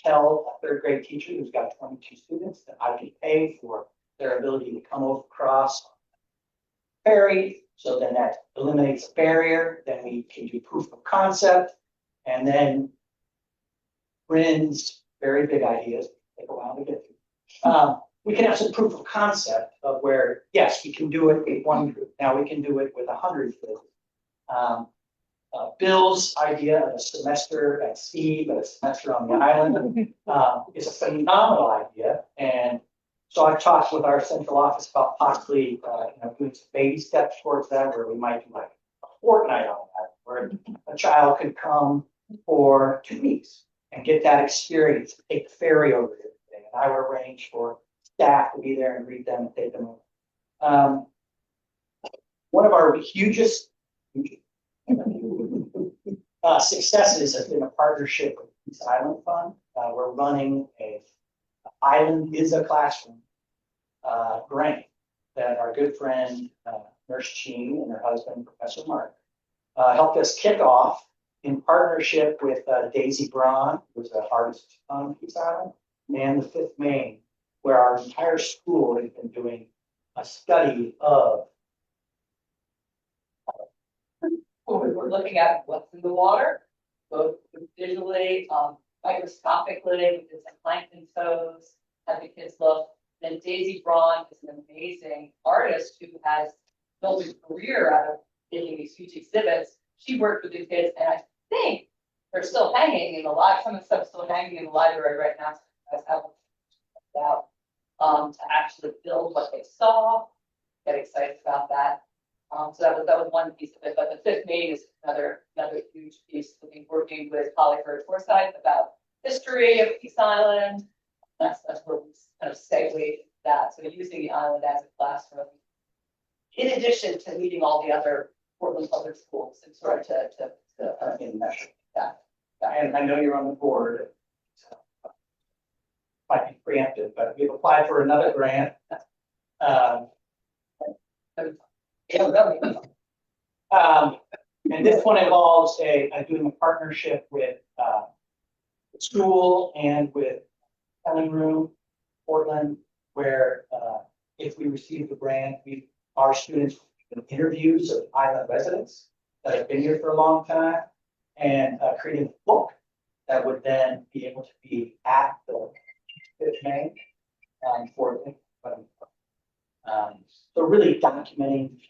tell a 3rd grade teacher who's got 22 students that I can pay for their ability to come over across ferry. So then that eliminates a barrier. Then we can do proof of concept. And then Bryn's very big ideas take a while to get through. We can have some proof of concept of where, yes, we can do it with 1 group. Now we can do it with 100 kids. Bill's idea of a semester at sea, but a semester on the island is a phenomenal idea. And so I've talked with our central office about possibly doing some baby steps towards that, where we might do like a fortnight on that, where a child could come for 2 weeks and get that experience, take the ferry over everything. And I would arrange for staff to be there and greet them and take them over. One of our hugest successes has been a partnership with Peace Island Fund. We're running a Island is a Classroom grant that our good friend Nurse Cheen and her husband, Professor Mark, helped us kick off in partnership with Daisy Braun, who's the artist on Peace Island, and the Fifth Maine, where our entire school has been doing a study of. We're looking at what's in the water, both visually, microscopically, we did some plankton toes, had the kids look. Then Daisy Braun is an amazing artist who has built a career out of making these huge exhibits. She worked with the kids, and I think they're still hanging in the library. Some of the stuff's still hanging in the library right now. So that's how to actually build what they saw. Get excited about that. So that was one piece of it. But the Fifth Maine is another huge piece. Working with Holly Bird Forsyth about history of Peace Island. That's where we kind of segue that. So using the island as a classroom, in addition to leading all the other Portland public schools, and sort of to measure that. And I know you're on the board. So might be preemptive, but we've applied for another grant. And this one involves doing a partnership with the school and with Telling Room, Portland, where if we receive the grant, our students do interviews of island residents that have been here for a long time, and creating a book that would then be able to be at the Fifth Maine for so really documenting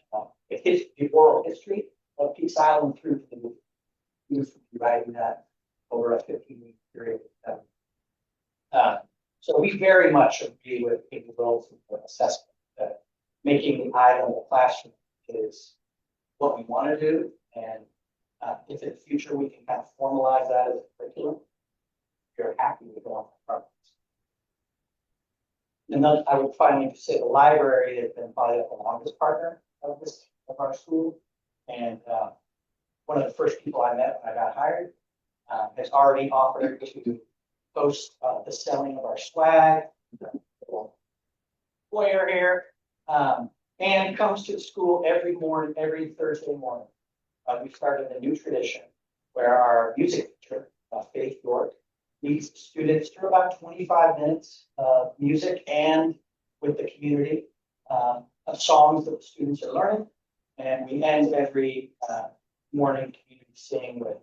the oral history of Peace Island through to the movie. Youth writing that over a 15-week period. So we very much agree with Amy Wills' assessment that making the island a classroom is what we want to do, and if in the future we can kind of formalize that as a curriculum, we're happy to go on the progress. And then I would finally say the library has been probably the longest partner of our school, and one of the first people I met when I got hired has already offered to host the selling of our swag, the foyer here, and comes to the school every morning, every Thursday morning. We started a new tradition where our music teacher, Faith York, leads students through about 25 minutes of music and with the community of songs that the students are learning. And we end every morning community sing with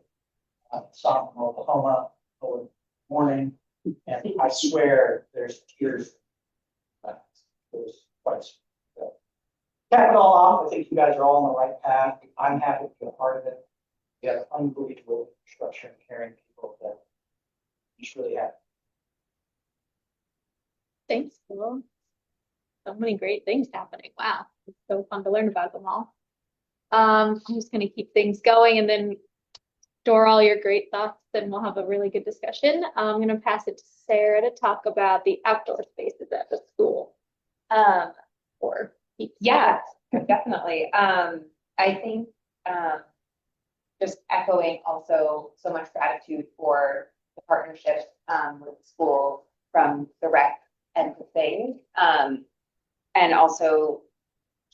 a song from Oklahoma over the morning. And I swear there's tears. It was quite so. Cap it all off, I think you guys are all on the right path. I'm happy to be a part of it. We have unbelievable structure and caring people that just really happy. Thanks, Will. So many great things happening. Wow, it's so fun to learn about them all. I'm just going to keep things going and then store all your great thoughts, then we'll have a really good discussion. I'm going to pass it to Sarah to talk about the outdoor spaces at the school. Or Yeah, definitely. I think just echoing also so much gratitude for the partnership with the school from the rec and the thing. And also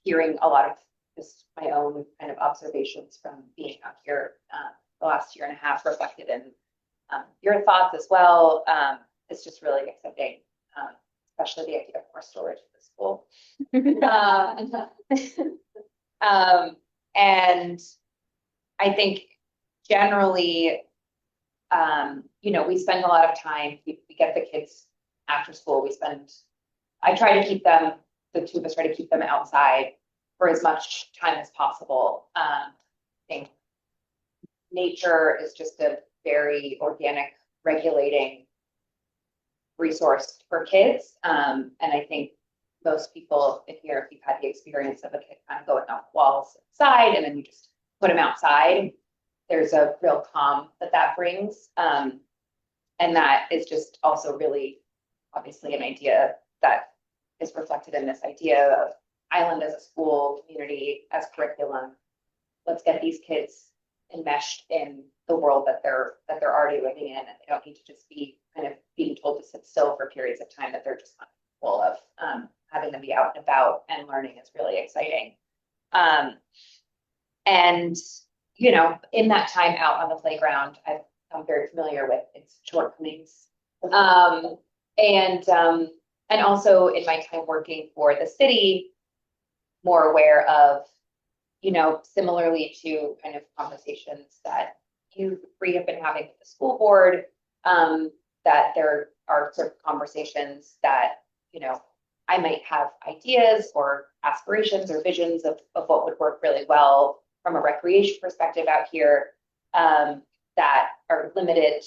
hearing a lot of just my own kind of observations from being out here the last year and a half reflected in your thoughts as well. It's just really exciting, especially the idea of more storage at the school. And I think generally, we spend a lot of time, we get the kids after school, I try to keep them, the two of us try to keep them outside for as much time as possible. I think nature is just a very organic, regulating resource for kids. And I think most people in here, if you've had the experience of a kid kind of going off walls inside and then you just put them outside, there's a real calm that brings. And that is just also really obviously an idea that is reflected in this idea of Island as a school, community as curriculum. Let's get these kids enmeshed in the world that they're already living in, and they don't need to just be kind of being told to sit still for periods of time that they're just not full of. Having them be out and about and learning is really exciting. And you know, in that time out on the playground, I'm very familiar with its shortcomings. And also in my time working for the city, more aware of, you know, similarly to kind of conversations that you three have been having with the school board, that there are sort of conversations that, you know, I might have ideas or aspirations or visions of what would work really well from a recreation perspective out here, that are limited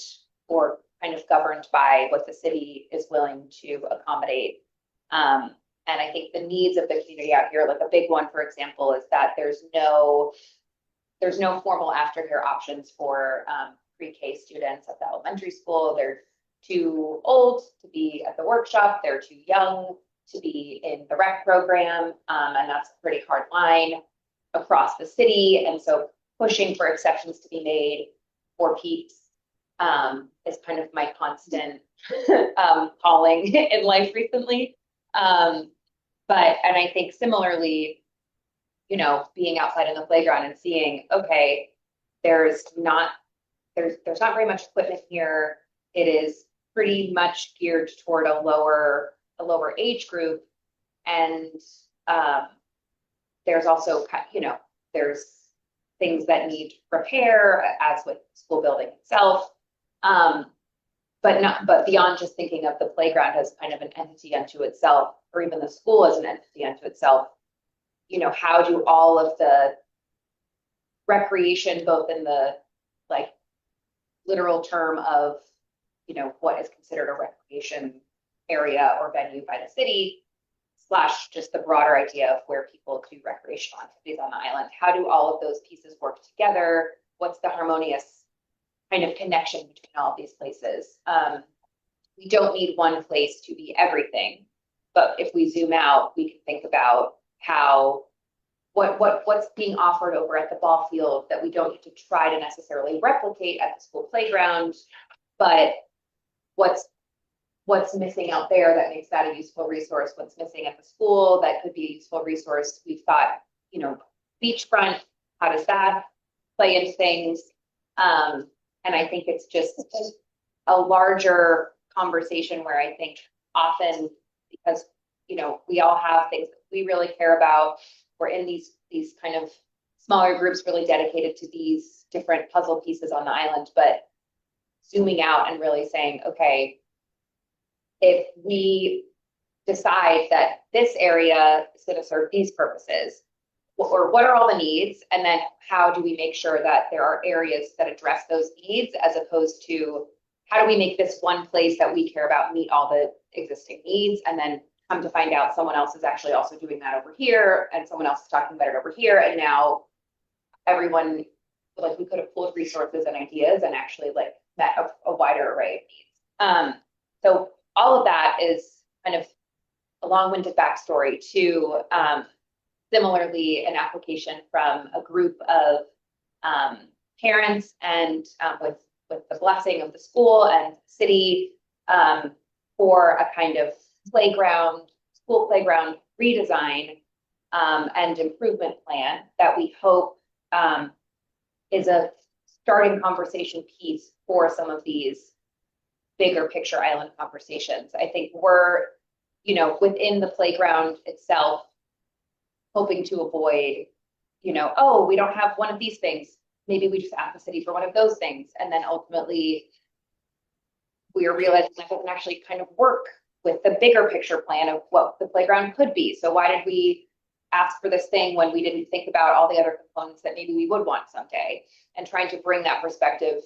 or kind of governed by what the city is willing to accommodate. And I think the needs of the community out here, like a big one, for example, is that there's no formal aftercare options for pre-K students at the elementary school. They're too old to be at the workshop. They're too young to be in the rec program. And that's a pretty hard line across the city. And so pushing for exceptions to be made for peeps is kind of my constant calling in life recently. And I think similarly, you know, being outside in the playground and seeing, okay, there's not very much equipment here. It is pretty much geared toward a lower age group. And there's also, you know, there's things that need repair, as with the school building itself. But beyond just thinking of the playground as kind of an entity unto itself, or even the school as an entity unto itself, you know, how do all of the recreation, both in the like literal term of, you know, what is considered a recreation area or venue by the city, / just the broader idea of where people do recreational activities on the island, how do all of those pieces work together? What's the harmonious kind of connection between all of these places? We don't need one place to be everything, but if we zoom out, we can think about how what's being offered over at the ball field that we don't need to try to necessarily replicate at the school playground, but what's missing out there that makes that a useful resource, what's missing at the school that could be a useful resource. We've thought, you know, beachfront, how does that play into things? And I think it's just a larger conversation where I think often, because, you know, we all have things that we really care about, we're in these kind of smaller groups really dedicated to these different puzzle pieces on the island, but zooming out and really saying, okay, if we decide that this area is going to serve these purposes, or what are all the needs, and then how do we make sure that there are areas that address those needs, as opposed to how do we make this one place that we care about meet all the existing needs, and then come to find out someone else is actually also doing that over here, and someone else is talking about it over here, and now everyone, like, we could have pulled resources and ideas and actually like met a wider array of needs. So all of that is kind of a long-winded backstory to similarly an application from a group of parents and with the blessing of the school and city for a kind of school playground redesign and improvement plan that we hope is a starting conversation piece for some of these bigger picture island conversations. I think we're, you know, within the playground itself, hoping to avoid, you know, oh, we don't have one of these things. Maybe we just ask the city for one of those things. And then ultimately we are realizing that doesn't actually kind of work with the bigger picture plan of what the playground could be. So why did we ask for this thing when we didn't think about all the other components that maybe we would want someday? And trying to bring that perspective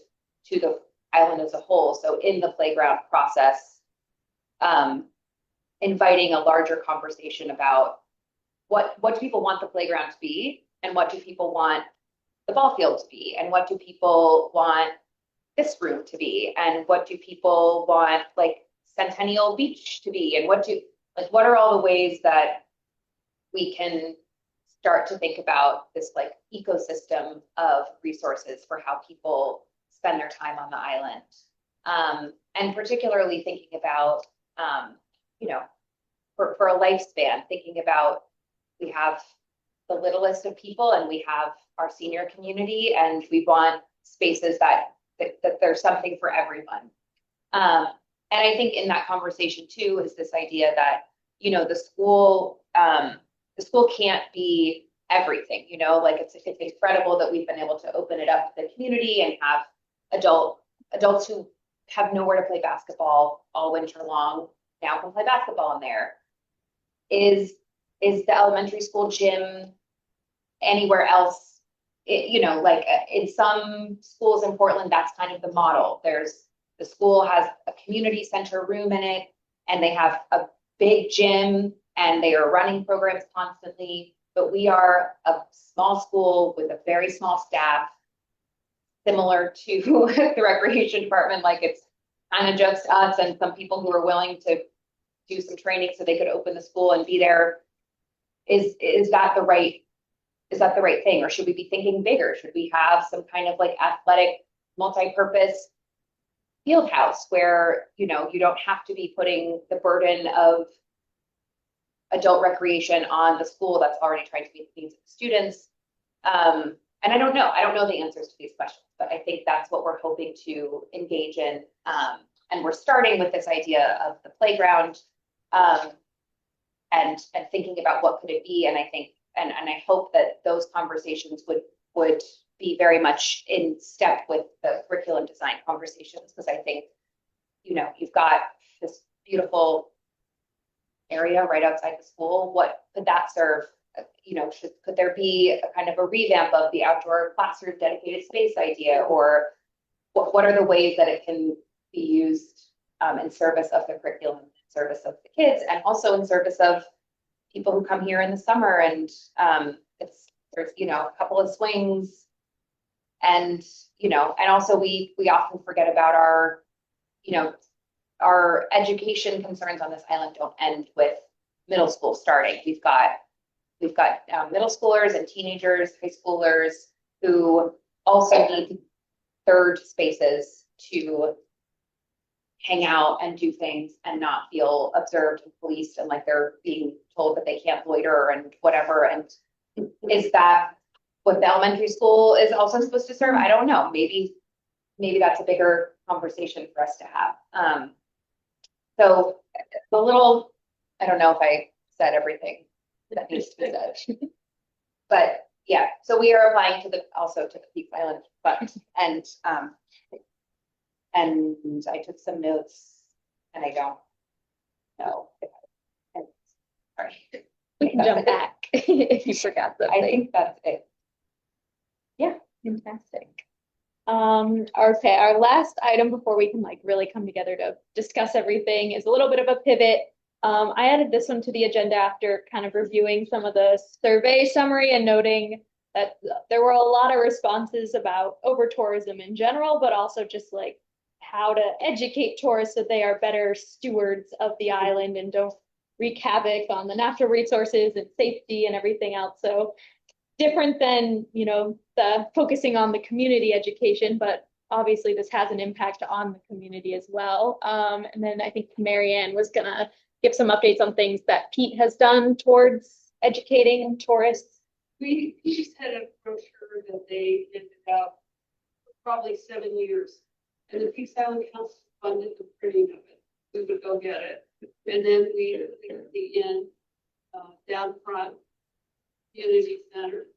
to the island as a whole. So in the playground process, inviting a larger conversation about what do people want the playground to be, and what do people want the ball field to be, and what do people want this room to be, and what do people want like Centennial Beach to be, and what do, Like, what are all the ways that we can start to think about this like ecosystem of resources for how people spend their time on the island? And particularly thinking about, you know, for a lifespan, thinking about, we have the littlest of people and we have our senior community, and we want spaces that there's something for everyone. And I think in that conversation too is this idea that, you know, the school can't be everything, you know, like it's incredible that we've been able to open it up to the community and have adults who have nowhere to play basketball all winter long now can play basketball in there. Is the elementary school gym anywhere else? You know, like in some schools in Portland, that's kind of the model. The school has a community center room in it, and they have a big gym, and they are running programs constantly. But we are a small school with a very small staff, similar to the recreation department. Like, it's kind of just us and some people who are willing to do some training so they could open the school and be there. Is that the right thing? Or should we be thinking bigger? Should we have some kind of like athletic multi-purpose field house where, you know, you don't have to be putting the burden of adult recreation on the school that's already trying to meet the needs of the students? And I don't know the answers to these questions, but I think that's what we're hoping to engage in. And we're starting with this idea of the playground, and thinking about what could it be. And I think, and I hope that those conversations would be very much in step with the curriculum design conversations, because I think, you know, you've got this beautiful area right outside the school. What could that serve? You know, could there be a kind of a revamp of the outdoor classroom dedicated space idea, or what are the ways that it can be used in service of the curriculum, in service of the kids, and also in service of people who come here in the summer? And there's, you know, a couple of swings, and, you know, and also we often forget about our, you know, our education concerns on this island don't end with middle school starting. We've got middle schoolers and teenagers, high schoolers, who also need third spaces to hang out and do things and not feel observed and policed and like they're being told that they can't loiter and whatever. And is that what the elementary school is also supposed to serve? I don't know. Maybe that's a bigger conversation for us to have. So a little, I don't know if I said everything that needs to be said, but yeah, so we are applying to the Peaks Island Fund, and I took some notes, and I don't know. Sorry. We can jump back if you forgot something. I think that's it. Yeah, fantastic. Okay, our last item before we can like really come together to discuss everything is a little bit of a pivot. I added this one to the agenda after kind of reviewing some of the survey summary and noting that there were a lot of responses about over tourism in general, but also just like how to educate tourists so they are better stewards of the island and don't wreak havoc on the natural resources and safety and everything else. So different than, you know, the focusing on the community education, but obviously this has an impact on the community as well. And then I think Marianne was gonna give some updates on things that Pete has done towards educating tourists. We just had a brochure that they did about probably 7 years, and the Peaks Island Council funded the printing of it. We would go get it, and then we at the inn down front, Unity Center,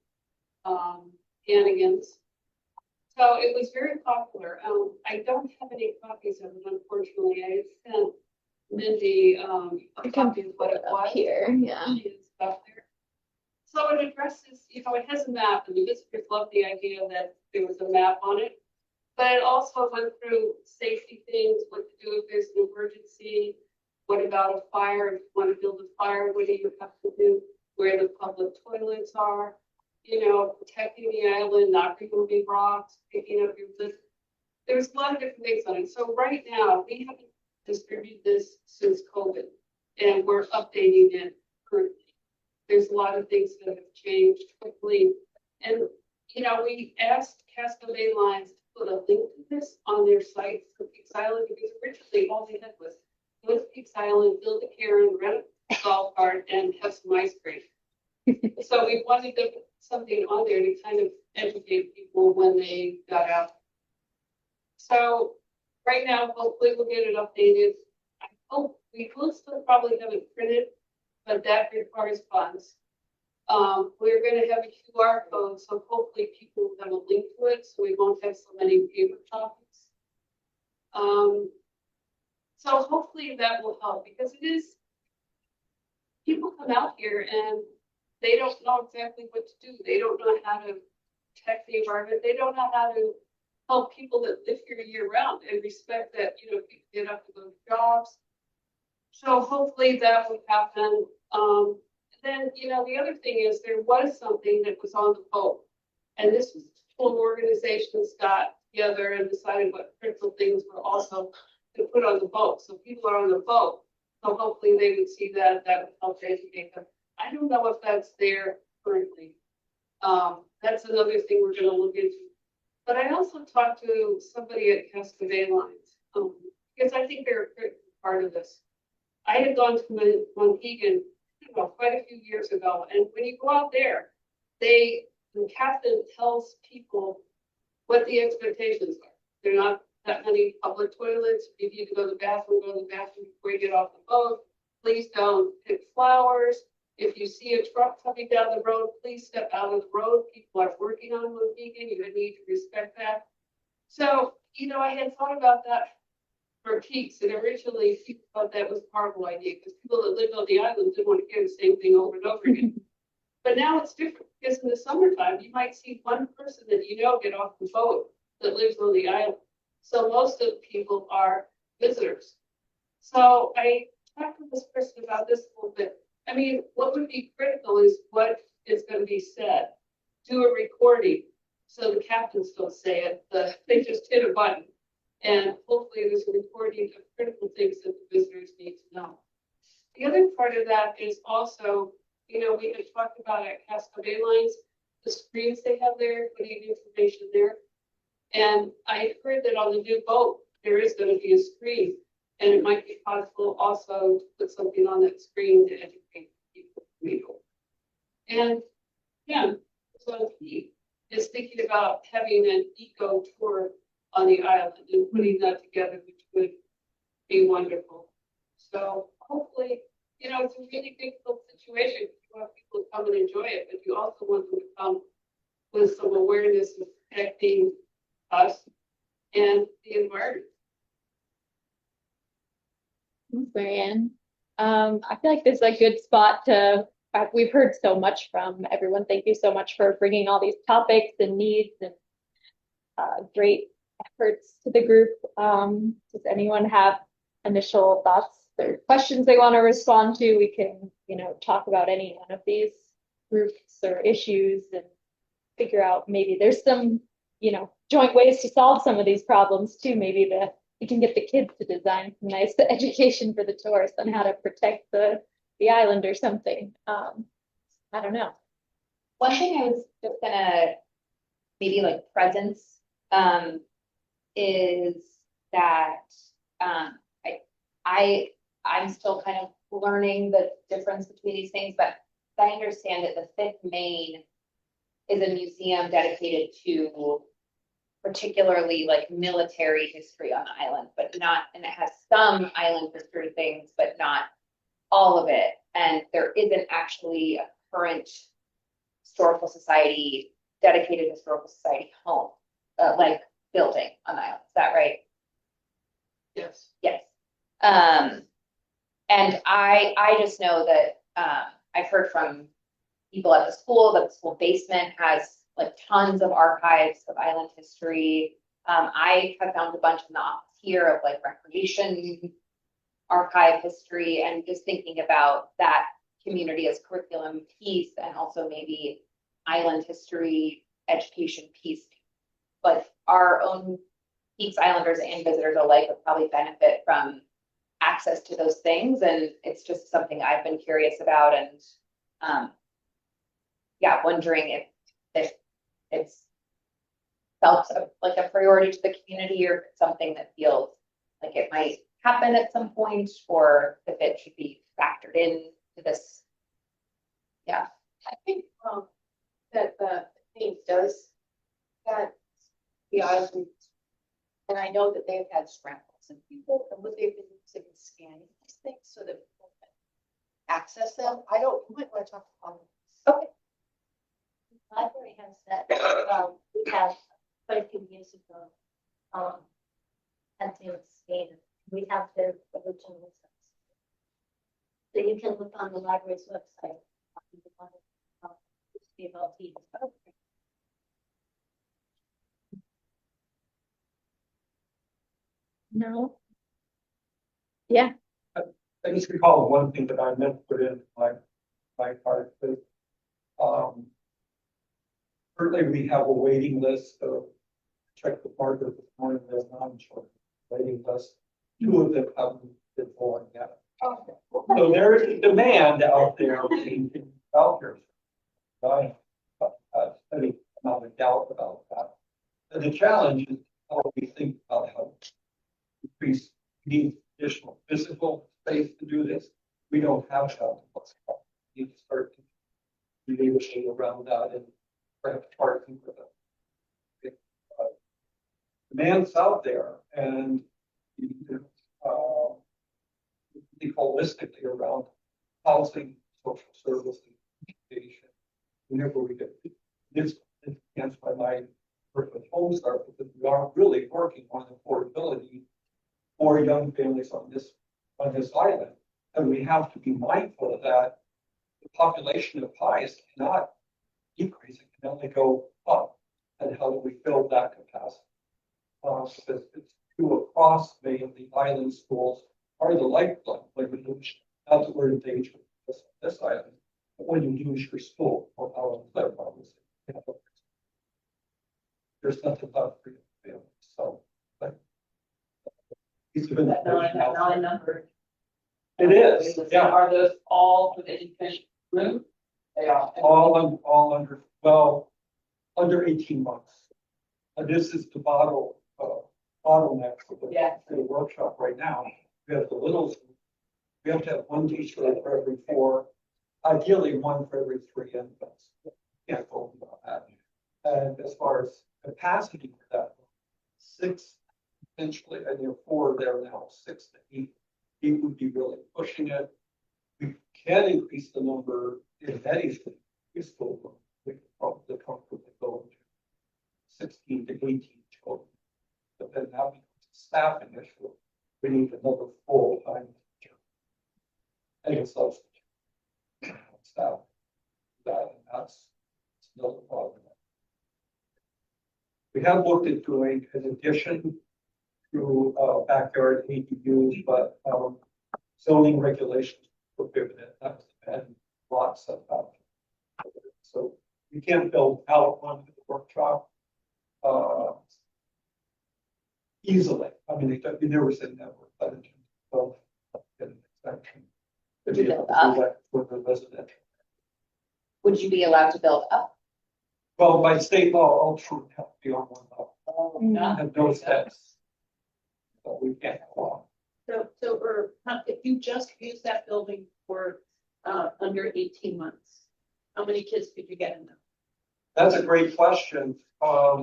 Hannigan's. So it was very popular. I don't have any copies of it, unfortunately. I sent Mindy a copy of what it was here. Yeah. She is up there. So it addresses, you know, it has a map, and the visitors loved the idea that there was a map on it. But it also went through safety things, what to do if there's an emergency, what about a fire, if you want to build a fire, what do you have to do, where the public toilets are, you know, protecting the island, not removing rocks, picking up your list. There's a lot of different things on it. So right now, we haven't distributed this since COVID. and we're updating it currently. There's a lot of things that have changed quickly. And, you know, we asked Casco Bay Lines to put a link to this on their site for Peaks Island, because originally all they had was go to Peaks Island, build a cairn, rent a golf cart, and have some ice cream. So we wanted to put something on there to kind of educate people when they got out. So right now, hopefully we'll get it updated. I hope we will still probably have it printed, but that requires funds. We're gonna have a QR code, so hopefully people will have a link to it, so we won't have so many paper copies. So hopefully that will help, because it is, people come out here and they don't know exactly what to do. They don't know how to protect the environment. They don't know how to help people that live here year round and respect that, you know, people get up to go to jobs. So hopefully that will happen. Then, you know, the other thing is there was something that was on the boat, and this was whole organizations got together and decided what critical things were also to put on the boat. So people are on the boat. So hopefully they would see that, that would help educate them. I don't know if that's there currently. That's another thing we're going to look into. But I also talked to somebody at Casco Bay Lines, because I think they're a critical part of this. I had gone to Monhegan, quite a few years ago, and when you go out there, the captain tells people what the expectations are. There are not that many public toilets. If you need to go to the bathroom, go to the bathroom before you get off the boat. Please don't pick flowers. If you see a truck coming down the road, please step out of the road. People are working on Monhegan. You need to respect that. So, you know, I had thought about that for Peaks, and originally people thought that was a horrible idea because people that lived on the island didn't want to hear the same thing over and over again. But now it's different, because in the summertime, you might see one person that you know get off the boat that lives on the island. So most of the people are visitors. So I talked to this person about this a little bit. I mean, what would be critical is what is going to be said. Do a recording so the captains don't say it. They just hit a button. And hopefully there's a recording of critical things that the visitors need to know. The other part of that is also, you know, we had talked about at Casco Bay Lines, the screens they have there, putting information there. And I heard that on the new boat, there is going to be a screen, and it might be possible also to put something on that screen to educate people. And yeah, so he is thinking about having an eco tour on the island and putting that together, which would be wonderful. So hopefully, you know, it's a really difficult situation. You want people to come and enjoy it, but you also want them to come with some awareness of protecting us and the environment. Thanks, Marianne. I feel like this is a good spot to, we've heard so much from everyone. Thank you so much for bringing all these topics and needs and great efforts to the group. Does anyone have initial thoughts or questions they want to respond to? We can, you know, talk about any one of these groups or issues and figure out maybe there's some, you know, joint ways to solve some of these problems too. Maybe we can get the kids to design some nice education for the tourists on how to protect the island or something. I don't know. One thing I was just gonna maybe like presence is that I'm still kind of learning the difference between these things, but I understand that the Fifth Main is a museum dedicated to particularly like military history on the island, but not, and it has some island history things, but not all of it. And there isn't actually a current historical society, dedicated historical society home, like building on the island. Is that right? Yes. Yes. And I just know that I've heard from people at the school that the school basement has like tons of archives of island history. I have found a bunch in the office here of like recreation archive history, and just thinking about that community as curriculum piece and also maybe island history education piece. Like our own Peaks Islanders and visitors alike would probably benefit from access to those things, and it's just something I've been curious about, and yeah, wondering if it's felt like a priority to the community, or if it's something that feels like it might happen at some point, or if it should be factored in to this. Yeah. I think, that the thing does that the island. And I know that they've had scrambles and people, and what they've been using is scanning these things so that people can access them. I don't, you might want to talk to them. Okay. The library has that, we have quite a few years ago, and they were scanned. We have the original ones. So you can look on the library's website. No. Yeah, I just recall one thing that I meant to put in my part, but, currently we have a waiting list of, check the market this morning, there's non-short waiting list. 2 of them haven't been falling yet. So there is demand out there, out there. I any amount of doubt about that. And the challenge is how we think about how to increase, we need additional physical space to do this. We don't have that. We need to start to negotiate around that and perhaps parking for them. Demand's out there, and you need to think holistically around housing, social services, education. Whenever we get this enhanced by my work with Homestar, because we are really working on affordability for young families on this island, and we have to be mindful of that. The population of pies cannot decrease; it can only go up. And how do we build that capacity? Because it's true across many of the island schools are the lifeblood. Like we lose, not that we're engaged with this island, but when you lose your school or how to there's nothing left for your family. So, but these have been That nine number. It is, yeah. Are those all for the education room? They are. all under, well, under 18 months. And this is the bottleneck for the workshop right now. We have the littles. We have to have 1 teacher for every 4, ideally 1 for every 3 infants. Can't go about that. And as far as capacity for that, 6 potentially, and there are 4 there now, 6 to 8. 8 would be really pushing it. We can increase the number in Betty's preschool. We could probably comfortably go to 16 to 18 children. But then that becomes a staffing issue. We need another full-time teacher. And a substitute. Staff. And that's another problem. We have looked at doing an addition to backyard ADUs, but zoning regulations prohibit it. That's been lots of so you can't build out onto the workshop easily. I mean, you never say never, but in terms of an exception. Would you build up? For the residential. Would you be allowed to build up? Well, by state law, all children have to be on 1 level. And no steps. So we can't go on. So, or if you just use that building for, under 18 months, how many kids could you get in there? That's a great question. I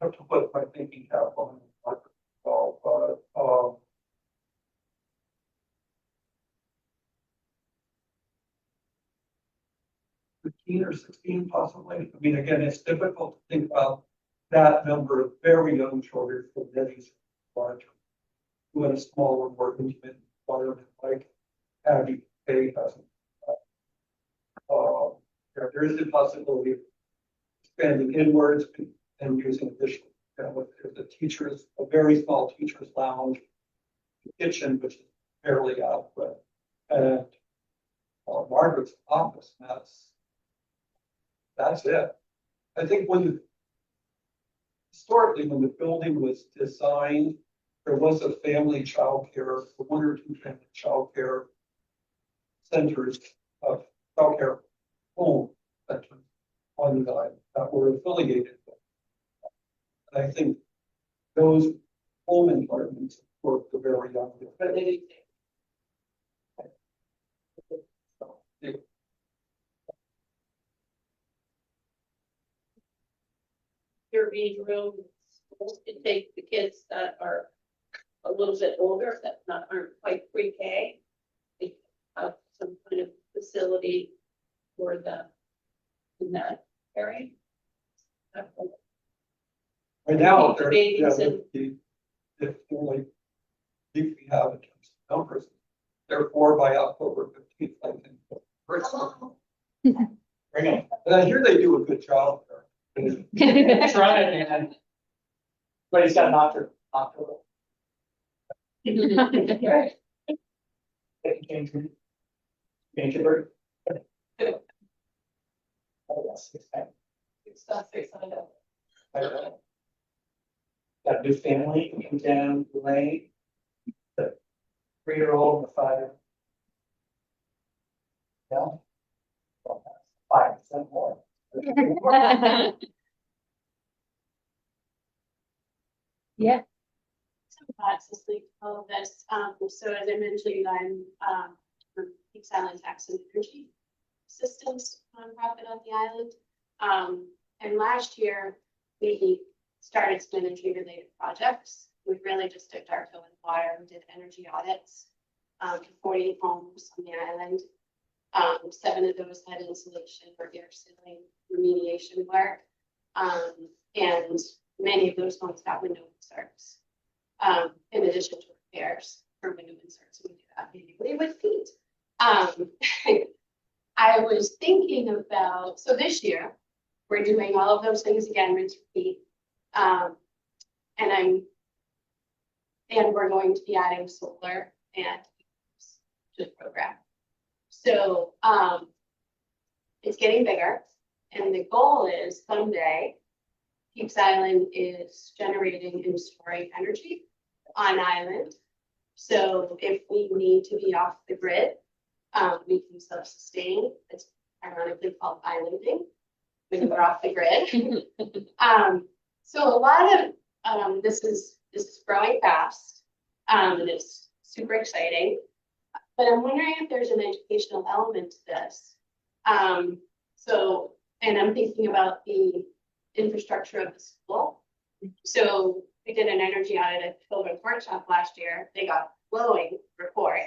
have to put my thinking cap on. But 15 or 16 possibly. I mean, again, it's difficult to think about that number of very young children from Betty's larger, who had a smaller, more intimate environment like Abby K has. There is the possibility of expanding inwards and using additional, with the teachers, a very small teacher's lounge, kitchen, which is fairly adequate, and Margaret's office. That's it. I think historically, when the building was designed, there was a family childcare, one or two family childcare centers of childcare home centers on the island that were affiliated with. And I think those home environments for the very young. But they do. So, they- Your reading room to take the kids that are a little bit older, that aren't quite pre-K. They have some kind of facility for them in that area. Right now, The they're, babies yeah, and- the only, if we have in terms of numbers, therefore by October 15th, I think. Bring it. And I hear they do a good job there. Try it, man. But he's got an October. Right. Change your bird. Oh, yes, It's not 600. Got a new family coming down the lane. The 3-year-old and the 5-year. Yeah. 5% more. Yeah. Some thoughts to sleep all of this. So as I mentioned, I'm from Peaks Island Tax and Energy Systems nonprofit on the island. And last year we started some energy related projects. We really just dipped our toe in the water. We did energy audits for 40 homes on the island. 7 of those had insulation or air sealing remediation work. And many of those homes got window inserts. In addition to repairs for window inserts, we do that immediately with feet. I was thinking about, so this year, we're doing all of those things again, rinse, repeat. And we're going to be adding solar and to the program. So it's getting bigger, and the goal is someday Peaks Island is generating and storing energy on island. So if we need to be off the grid, we can self-sustain. It's ironically called islanding when we're off the grid. So a lot of this is growing fast, and it's super exciting. But I'm wondering if there's an educational element to this. And I'm thinking about the infrastructure of the school. So we did an energy audit at Children's Workshop last year. They got glowing report.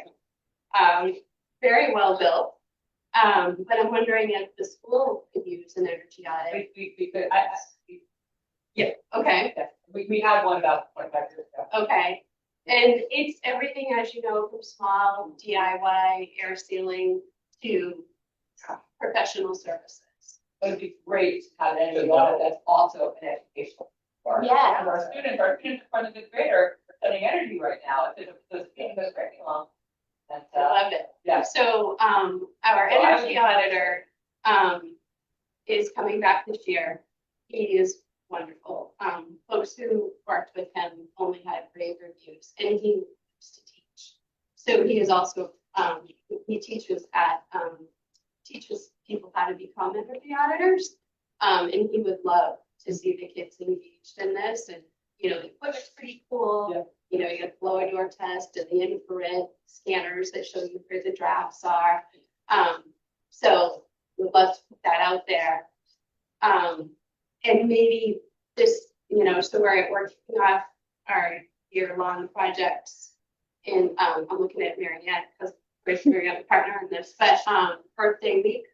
Very well built. But I'm wondering if the school could use an energy audit. We could, Yeah, okay, we had one about 25 years ago. okay. And it's everything, as you know, from small DIY air sealing to professional services. It would be great to have an energy audit that's also an educational. part. Yeah. And our students in front of the grader are studying energy right now. It's in the curriculum. And, I love it. yeah. So, our energy auditor, is coming back this year. He is wonderful. Folks who worked with him only had rave reviews, and he used to teach. So he is also, he teaches people how to become energy auditors. And he would love to see the kids engaged in this, and, you know, the equipment's pretty cool. Yeah. You know, you got the blower door test and the infrared scanners that show you where the drafts are. So we'd love to put that out there. And maybe this, you know, so we're kicking off our year-long projects. And I'm looking at Marianne because we're a partner in this, but birthday week.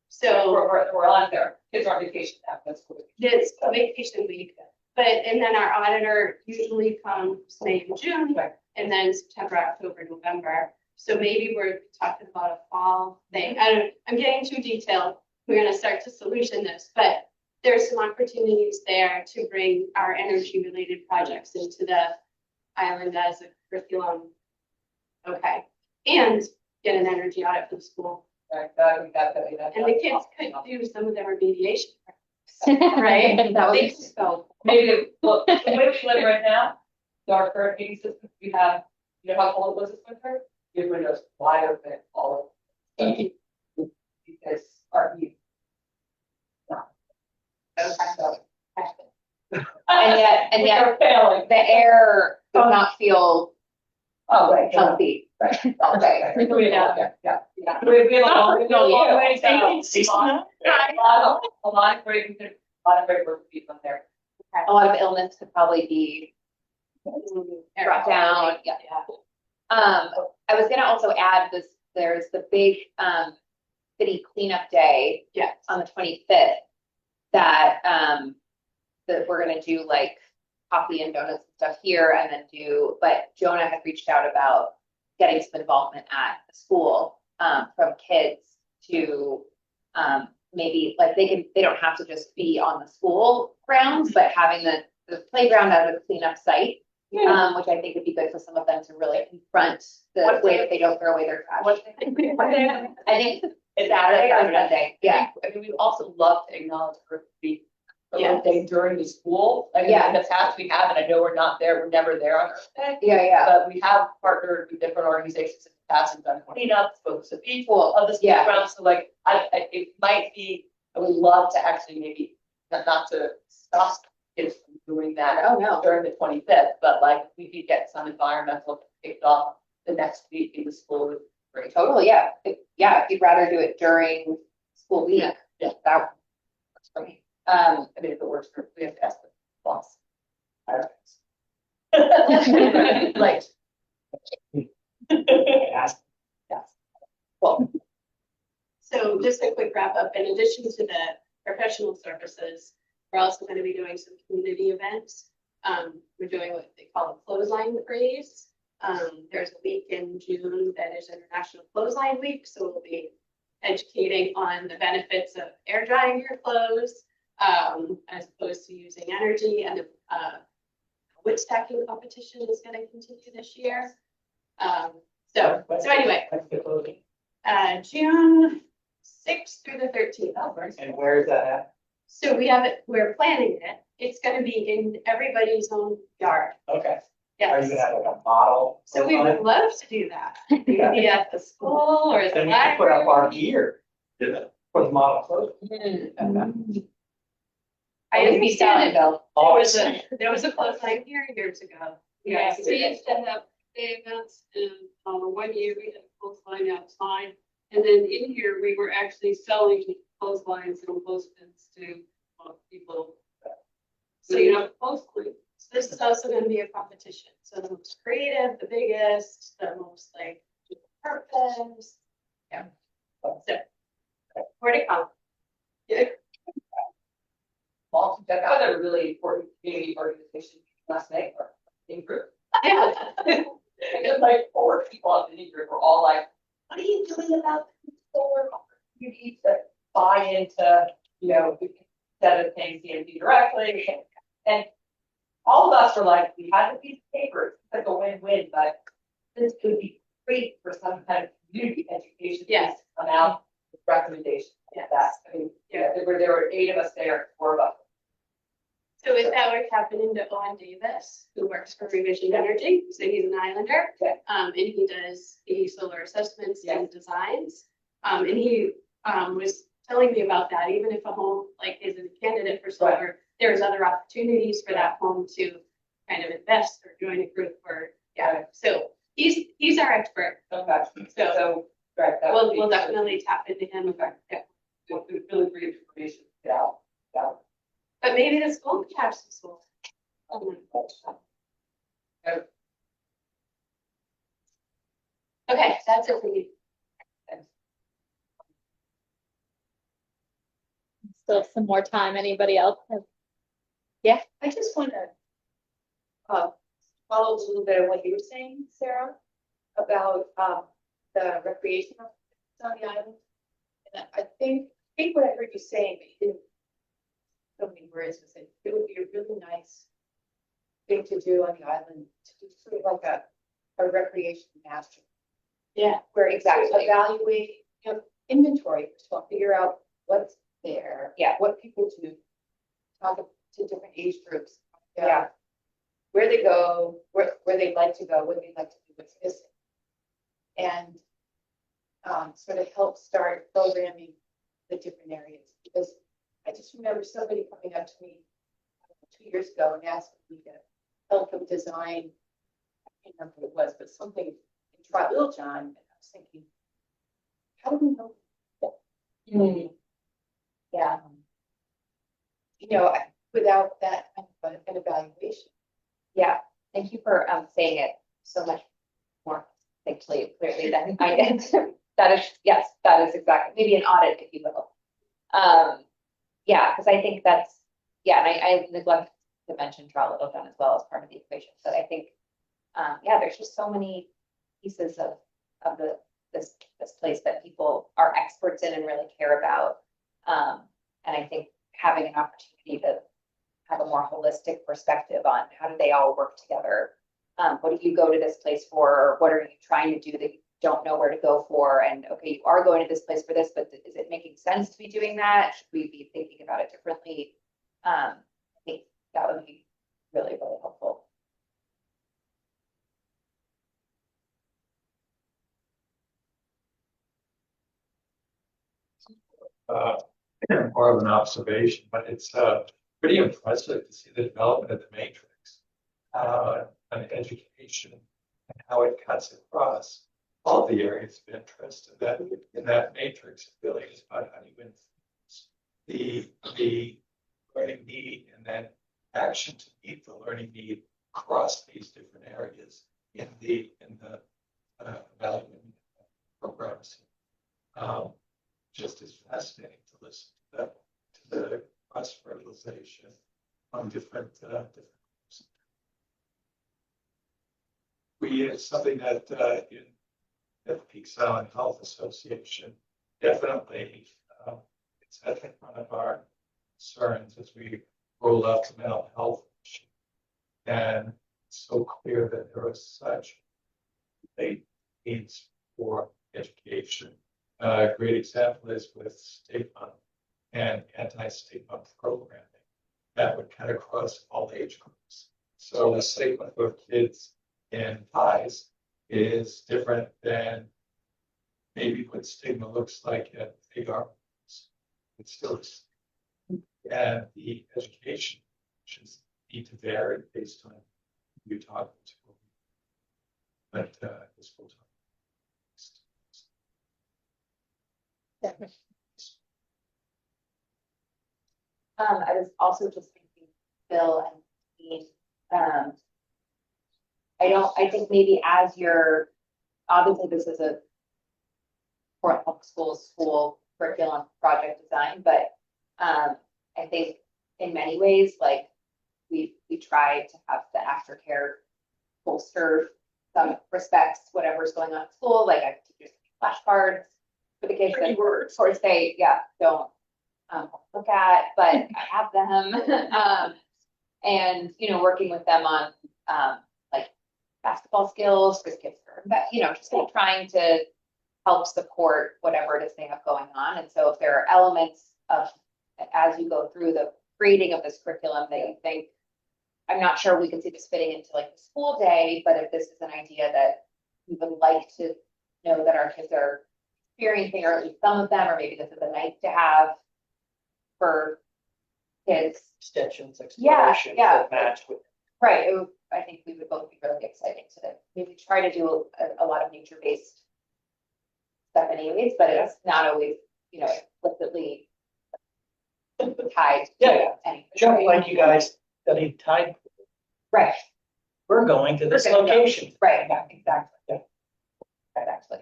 So We're on there. Kids are on vacation now. That's cool. it's a vacation week, but, and then our auditor usually comes May and June, and then September, October, November. So maybe we're talking about a fall thing. I'm getting too detailed. We're gonna start to solution this, but there's some opportunities there to bring our energy related projects into the island as a curriculum. Okay, and get an energy audit for the school. Right, And the kids could do some of the remediation, right? That would be so maybe, well, the way we live right now, our current heating system, we have, you know how cold it was this winter? We have windows wide open all of it. Because our heat. No. And yet, They're failing. the air does not feel Oh, right. healthy. Right. Okay. Yeah. We have a long, we have a long way to go. A lot of great work to be done there. A lot of illness could probably be brought down, yeah. I was gonna also add this, there's the big, city cleanup day Yes. on the 25th that, that we're gonna do like coffee and donuts and stuff here and then but Jonah had reached out about getting some involvement at the school, from kids to, maybe like they don't have to just be on the school grounds, but having the playground as a cleanup site. Which I think would be good for some of them to really confront the way that they don't throw away their trash. I think it's Saturday or Sunday, yeah. I mean, we also love to acknowledge Earth Week. Yes. Day during the school, like Yeah. in the past we have, and I know we're not there, we're never there on Earth Day. Yeah. But we have partnered with different organizations in the past and done cleanups, folks of people of the Yeah. ground, so like, it might be, I would love to actually maybe, not to stop kids from doing that. Oh, no. During the 25th, but like, we could get some environmental kicked off the next week in the school with great. Totally, yeah. If you'd rather do it during school week. Yeah. That works for me. I mean, if it works for, we have to ask the boss. I don't know. Like. Yes. Well, So just a quick wrap up, in addition to the professional services, we're also going to be doing some community events. We're doing what they call a clothesline craze. There's a week in June that is International Clothesline Week, so we'll be educating on the benefits of air drying your clothes, as opposed to using energy, and the wood stacking competition is going to continue this year. So anyway, June 6th through the 13th. And where is that at? So we're planning it. It's gonna be in everybody's own yard. Okay. Are you Yes. gonna have like a model? So we would love to do that. Maybe at the school or the Then we can put up our library. gear Yeah. for the model clothes. I understand that Always. there was a clothesline here years ago. Yes, we used to have day events and, 1 year we had a clothesline outside. And then in here, we were actually selling clotheslines and clothespins to people. So you know, clothesline. So this is also gonna be a competition. So the most creative, the biggest, the most like purpose. Yeah. So, where to come? Well, that got a really important community organization last night, or in group. Yeah. Because like 4 people on the group were all like, what are you doing about solar opportunities that buy into, instead of paying CMP directly? And all of us were like, we had a piece of paper, it's like a win-win, but this could be great for some kind of community education. Yes. Come out with recommendations. Yes. There were 8 of us there, 4 of us. So with that, we're tapping into Owen Davis, who works for Revision Energy. So he's an Islander. Okay. And he does the solar assessments Yeah. and designs. And he was telling me about that. Even if a home like isn't a candidate for solar, there's other opportunities for that home to kind of invest or join a group or, yeah. So he's our expert. Okay. So right, that would be- we'll definitely tap into him. Okay. Yeah. Really great information. Yeah. But maybe the school could have some solar. Okay, that's it for me. Still some more time. Anybody else have? I just want to follow a little bit of what you were saying, Sarah, about the recreational on the island. And I think what I heard you saying, but you didn't so many words, was that it would be a really nice thing to do on the island, to do sort of like a recreation master. Yeah. Where evaluate, inventory, so figure out what's there, what people do, talk to different age groups. where they go, where they'd like to go, what they'd like to do, what's missing. And sort of help start programming the different areas, because I just remember somebody coming up to me 2 years ago and asking me to help them design, I can't remember what it was, but something in Trotville, John, and I was thinking, how do we know? Yeah. You know, without that kind of an evaluation. Yeah, thank you for saying it so much more thankfully, clearly than I did. That is, yes, that is exactly, maybe an audit, if you will. Yeah, because I think that's, yeah, and I neglect to mention Draw Little Done as well as part of the equation, but I think, yeah, there's just so many pieces of this place that people are experts in and really care about. And I think having an opportunity to have a more holistic perspective on how do they all work together? What do you go to this place for? Or what are you trying to do that you don't know where to go for? And okay, you are going to this place for this, but is it making sense to be doing that? Should we be thinking about it differently? I think that would be really, really helpful. More of an observation, but it's pretty impressive to see the development of the matrix on education and how it cuts across all the areas of interest. And that in that matrix, it really is about how you influence the learning need and then action to meet the learning need across these different areas in the evaluating programs. Just as fascinating to listen to the cross fertilization on different groups. It's something that in the Peaks Island Health Association definitely it's at the front of our concerns as we roll out the mental health issue. And it's so clear that there is such late needs for education. A great example is with stigma and anti-stigma programming that would cut across all age groups. So the stigma for kids in ties is different than maybe what stigma looks like at big arms. It still is. And the education options need to vary based on who you're talking to. But this will talk. I was also just thinking, Bill and Dean, I think maybe as you're, obviously this is a Fort Public Schools school curriculum project design, but I think in many ways, like we try to have the aftercare bolster some respects, whatever's going on at school, like I have teachers flashcards for the kids that of course they, yeah, don't look at, but I have them. And, you know, working with them on like basketball skills for kids, you know, just like trying to help support whatever it is they have going on. And so if there are elements of, as you go through the creating of this curriculum that you think, I'm not sure we could see this fitting into like the school day, but if this is an idea that we would like to know that our kids are experiencing, or at least some of them, or maybe this is a nice to have for kids. Extensions, explorations that match with. Right, I think we would both be really excited to maybe try to do a lot of nature-based stuff anyways, but it's not always, you know, explicitly tied to anything. Just like you guys studied tide. Right. We're going to this location. Right, yeah, exactly. Yeah. Right, actually.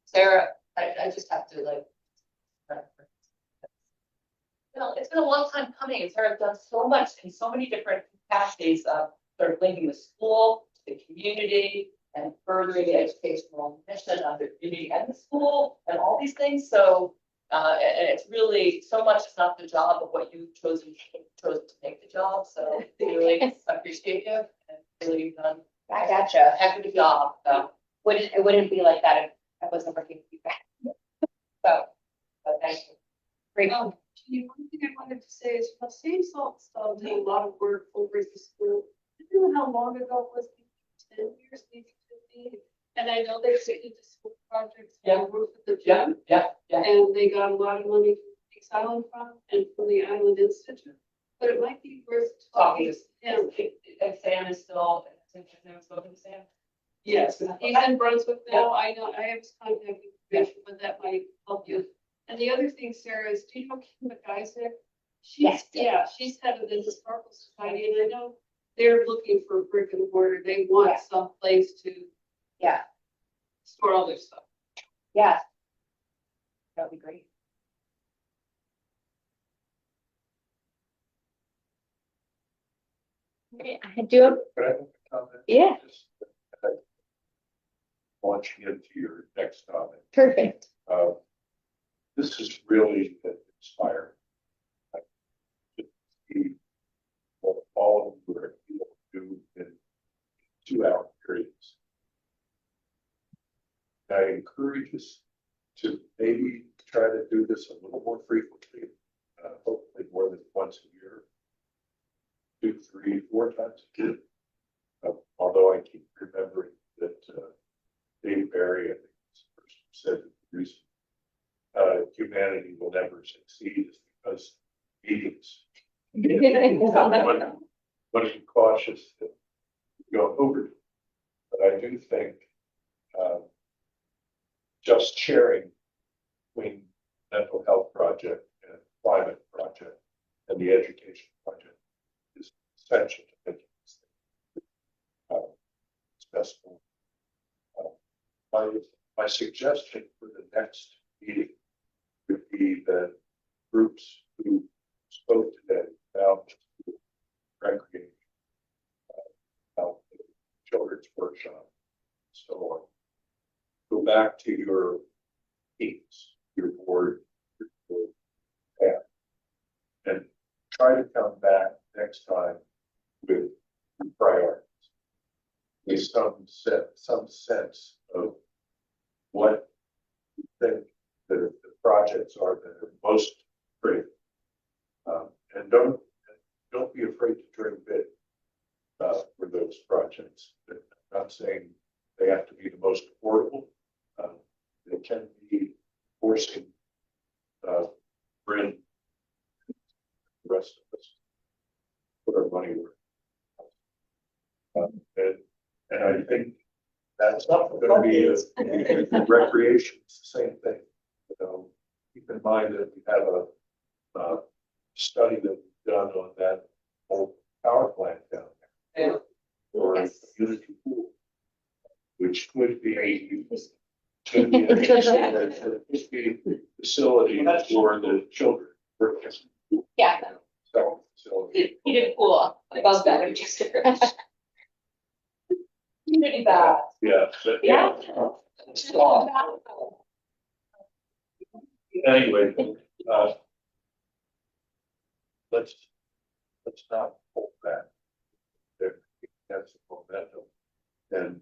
Sarah, I just have to like. You know, it's been a long time coming, and Sarah's done so much in so many different capacities of sort of linking the school to the community and furthering the educational mission of the community and the school and all these things. So, and it's really so much is not the job of what you've chose to make the job. So really appreciate you and really done. I gotcha. Heck of a job. So. It wouldn't be like that if I wasn't working with you guys. So, but thank you. Great. One thing I wanted to say is, St. Salt's done a lot of work over at the school. know how long ago it was? 10 years, maybe 15. And I know they said into school projects Yeah. on roof of the Yeah, gym. yeah, yeah. And they got a lot of money from Peaks Island Fund and from the Island Institute. But it might be worth talking to him. And Sam is still, since you've never spoken to Sam. Yes, he's in Brunswick now. I know, I have his contact information, but that might help you. And the other thing, Sarah, is do you know Kim McIsaac? Yes. Yeah, she's head of the Historical Society, and I know they're looking for brick and mortar. They want Yeah. some place to Yeah, store all their stuff. yeah. That would be great. I do have, Could I make a comment? yeah, Just, launching into your next comment. perfect. This is really inspiring. I just see what all of you are able to do in 2-hour periods. I encourage us to maybe try to do this a little more frequently, hopefully more than once a year, 2, 3, 4 times a year. Although I keep remembering that Dave Barry, I think, is the person who said that the reason humanity will never succeed is because meetings. But be cautious to go over. But I do think just sharing between mental health project and climate project and the education project is essential to making this thing successful. My suggestion for the next meeting would be that groups who spoke today about recreation, about the children's workshop, so on, go back to your teams, your board, your path, and try to come back next time with priorities, with some sense of what you think the projects are that are most critical. And don't be afraid to dream big for those projects. I'm not saying they have to be the most affordable. They can be forcing Bryn, the rest of us, put our money where. And I think that's not going to be a recreation. It's the same thing. You know, keep in mind that we have a study that we've done on that old power plant down there, or a community pool, which could be a facility for the children. Yeah. So He did cool. I love that. Community bath. yeah, but Yeah. anyway, let's not hold back. That's the momentum and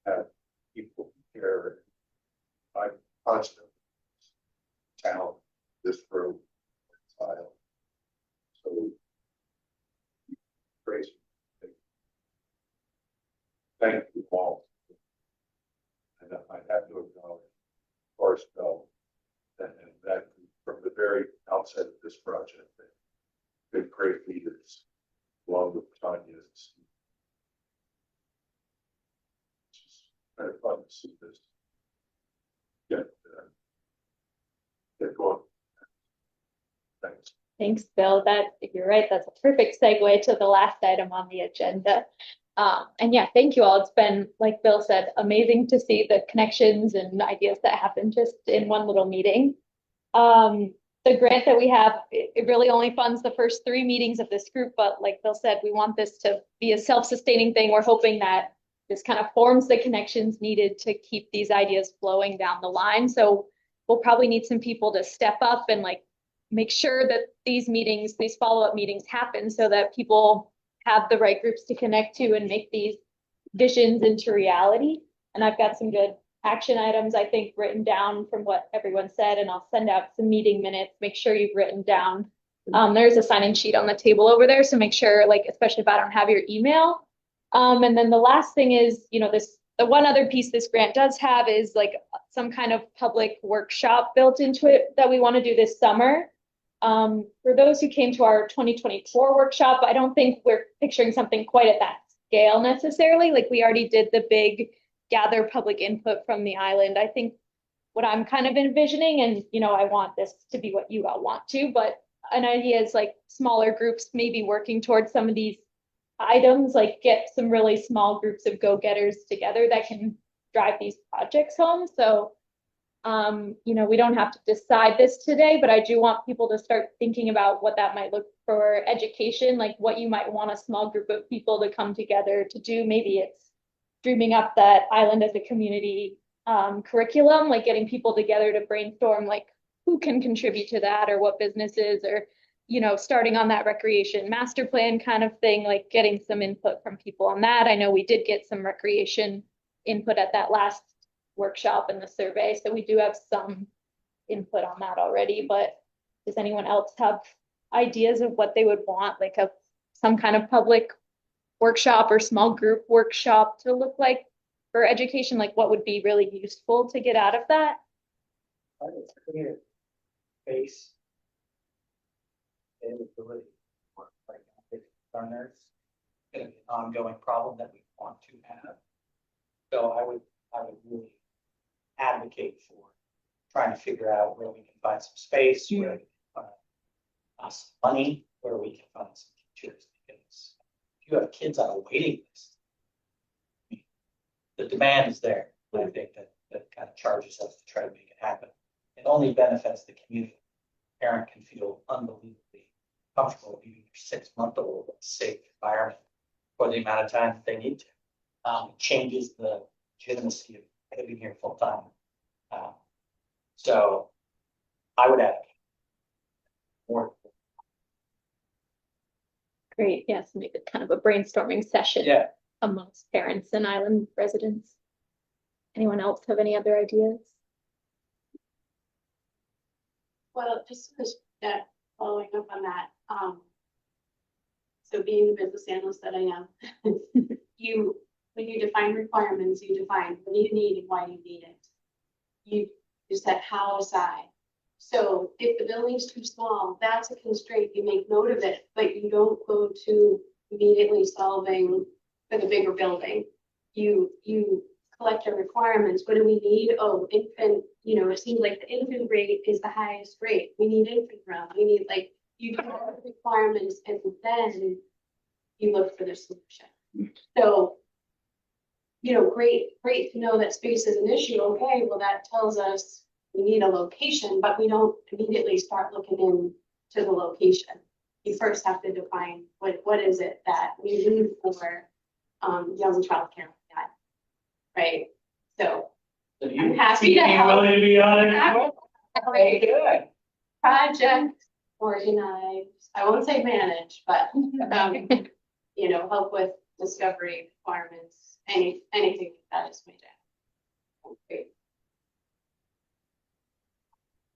have people care. I constantly town this room file. So crazy. Thank you all. And I have to acknowledge Forrest Bell and that from the very outset of this project, they've been great leaders along with Tanya. It's just kind of fun to see this get going. Thanks. Thanks, Bill. You're right. That's a perfect segue to the last item on the agenda. And yeah, thank you all. It's been, like Bill said, amazing to see the connections and ideas that happen just in one little meeting. The grant that we have, it really only funds the first 3 meetings of this group, but like Bill said, we want this to be a self-sustaining thing. We're hoping that this kind of forms the connections needed to keep these ideas flowing down the line. So we'll probably need some people to step up and like make sure that these meetings, these follow-up meetings happen so that people have the right groups to connect to and make these visions into reality. And I've got some good action items, I think, written down from what everyone said, and I'll send out some meeting minutes, make sure you've written down. There's a sign-in sheet on the table over there, so make sure, like, especially if I don't have your email, And then the last thing is, the one other piece this grant does have is like some kind of public workshop built into it that we want to do this summer. For those who came to our 2024 workshop, I don't think we're picturing something quite at that scale necessarily. Like we already did the big gather public input from the island. I think what I'm kind of envisioning, and I want this to be what you all want to, but an idea is like smaller groups maybe working towards some of these items, like get some really small groups of go-getters together that can drive these projects home. So, we don't have to decide this today, but I do want people to start thinking about what that might look for education, like what you might want a small group of people to come together to do. Maybe it's dreaming up that island as a community curriculum, like getting people together to brainstorm, like who can contribute to that or what businesses, or starting on that recreation master plan kind of thing, like getting some input from people on that. I know we did get some recreation input at that last workshop in the survey, so we do have some input on that already, but does anyone else have ideas of what they would want, like some kind of public workshop or small group workshop to look like for education? Like what would be really useful to get out of that? It's clear. Space. Availability for like learners. It's an ongoing problem that we want to have. So I would really advocate for trying to figure out where we can find some space, where we can find some money, where we can find some teachers. Because if you have kids on a waiting list, the demand is there. I think that kind of charges us to try to make it happen. It only benefits the community. The parent can feel unbelievably comfortable leaving their 6-month-old in a safe environment for the amount of time that they need to. It changes the legitimacy of living here full time. So I would advocate more. Great. Yes, make it kind of a brainstorming session amongst parents and island residents. Anyone else have any other ideas? Well, just that following up on that, so being the business analyst that I am, when you define requirements, you define what do you need and why you need it. You set how aside. So if the building's too small, that's a constraint. You make note of it, but you don't go to immediately solving for the bigger building. You collect your requirements. What do we need? Oh, infant, it seems like the infant rate is the highest rate. We need infant room. We need you do all the requirements and then you look for the solution. So, great to know that space is an issue. Okay, well, that tells us we need a location, but we don't immediately start looking into the location. You first have to define what is it that we need for young child care like that, right? So I'm happy to help. Willing to be on it? Very good. Project, organize, I won't say manage, but help with discovery requirements, anything that is made out.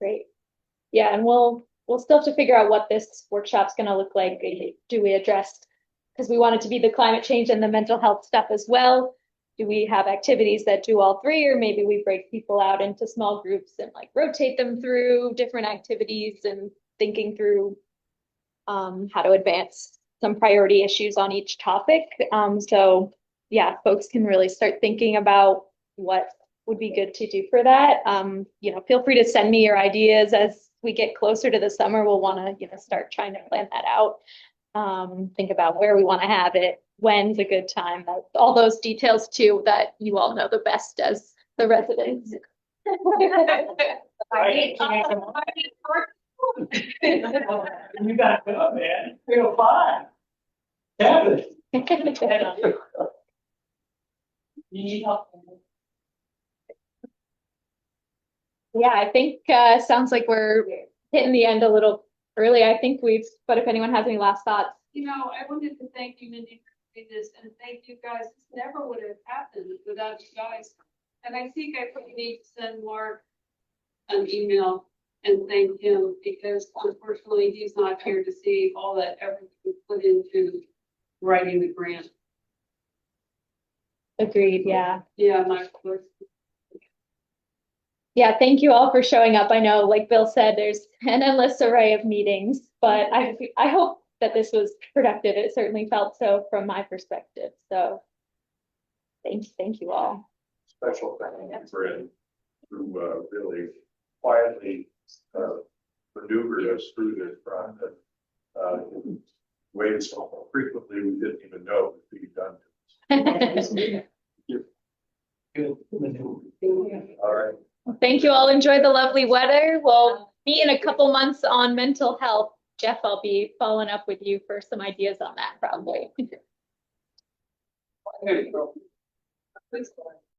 Great. Yeah, and we'll still have to figure out what this workshop's going to look like. Do we address, because we want it to be the climate change and the mental health stuff as well. Do we have activities that do all three, or maybe we break people out into small groups and rotate them through different activities and thinking through how to advance some priority issues on each topic. So yeah, folks can really start thinking about what would be good to do for that. Feel free to send me your ideas as we get closer to the summer. We'll want to, start trying to plan that out. Think about where we want to have it, when's a good time, all those details too that you all know the best as the residents. You got to go, man. Feel fine. Kevin. You need help. Yeah, I think sounds like we're hitting the end a little early. I think but if anyone has any last thoughts. I wanted to thank you, Mindy, for doing this, and thank you guys. This never would have happened without you guys. And I think I probably need to send Mark an email and thank him, because unfortunately he's not here to see all that effort we put into writing the grant. Agreed, yeah. Yeah, my first. Yeah, thank you all for showing up. I know, like Bill said, there's an endless array of meetings, but I hope that this was productive. It certainly felt so from my perspective. So thank you all. Special thank you, Bryn, who really quietly maneuvered us through this process. Ways so frequently we didn't even know it was being done to us. All right. Thank you all. Enjoy the lovely weather. We'll meet in a couple months on mental health. Jeff, I'll be following up with you for some ideas on that probably. There you go. Please go ahead.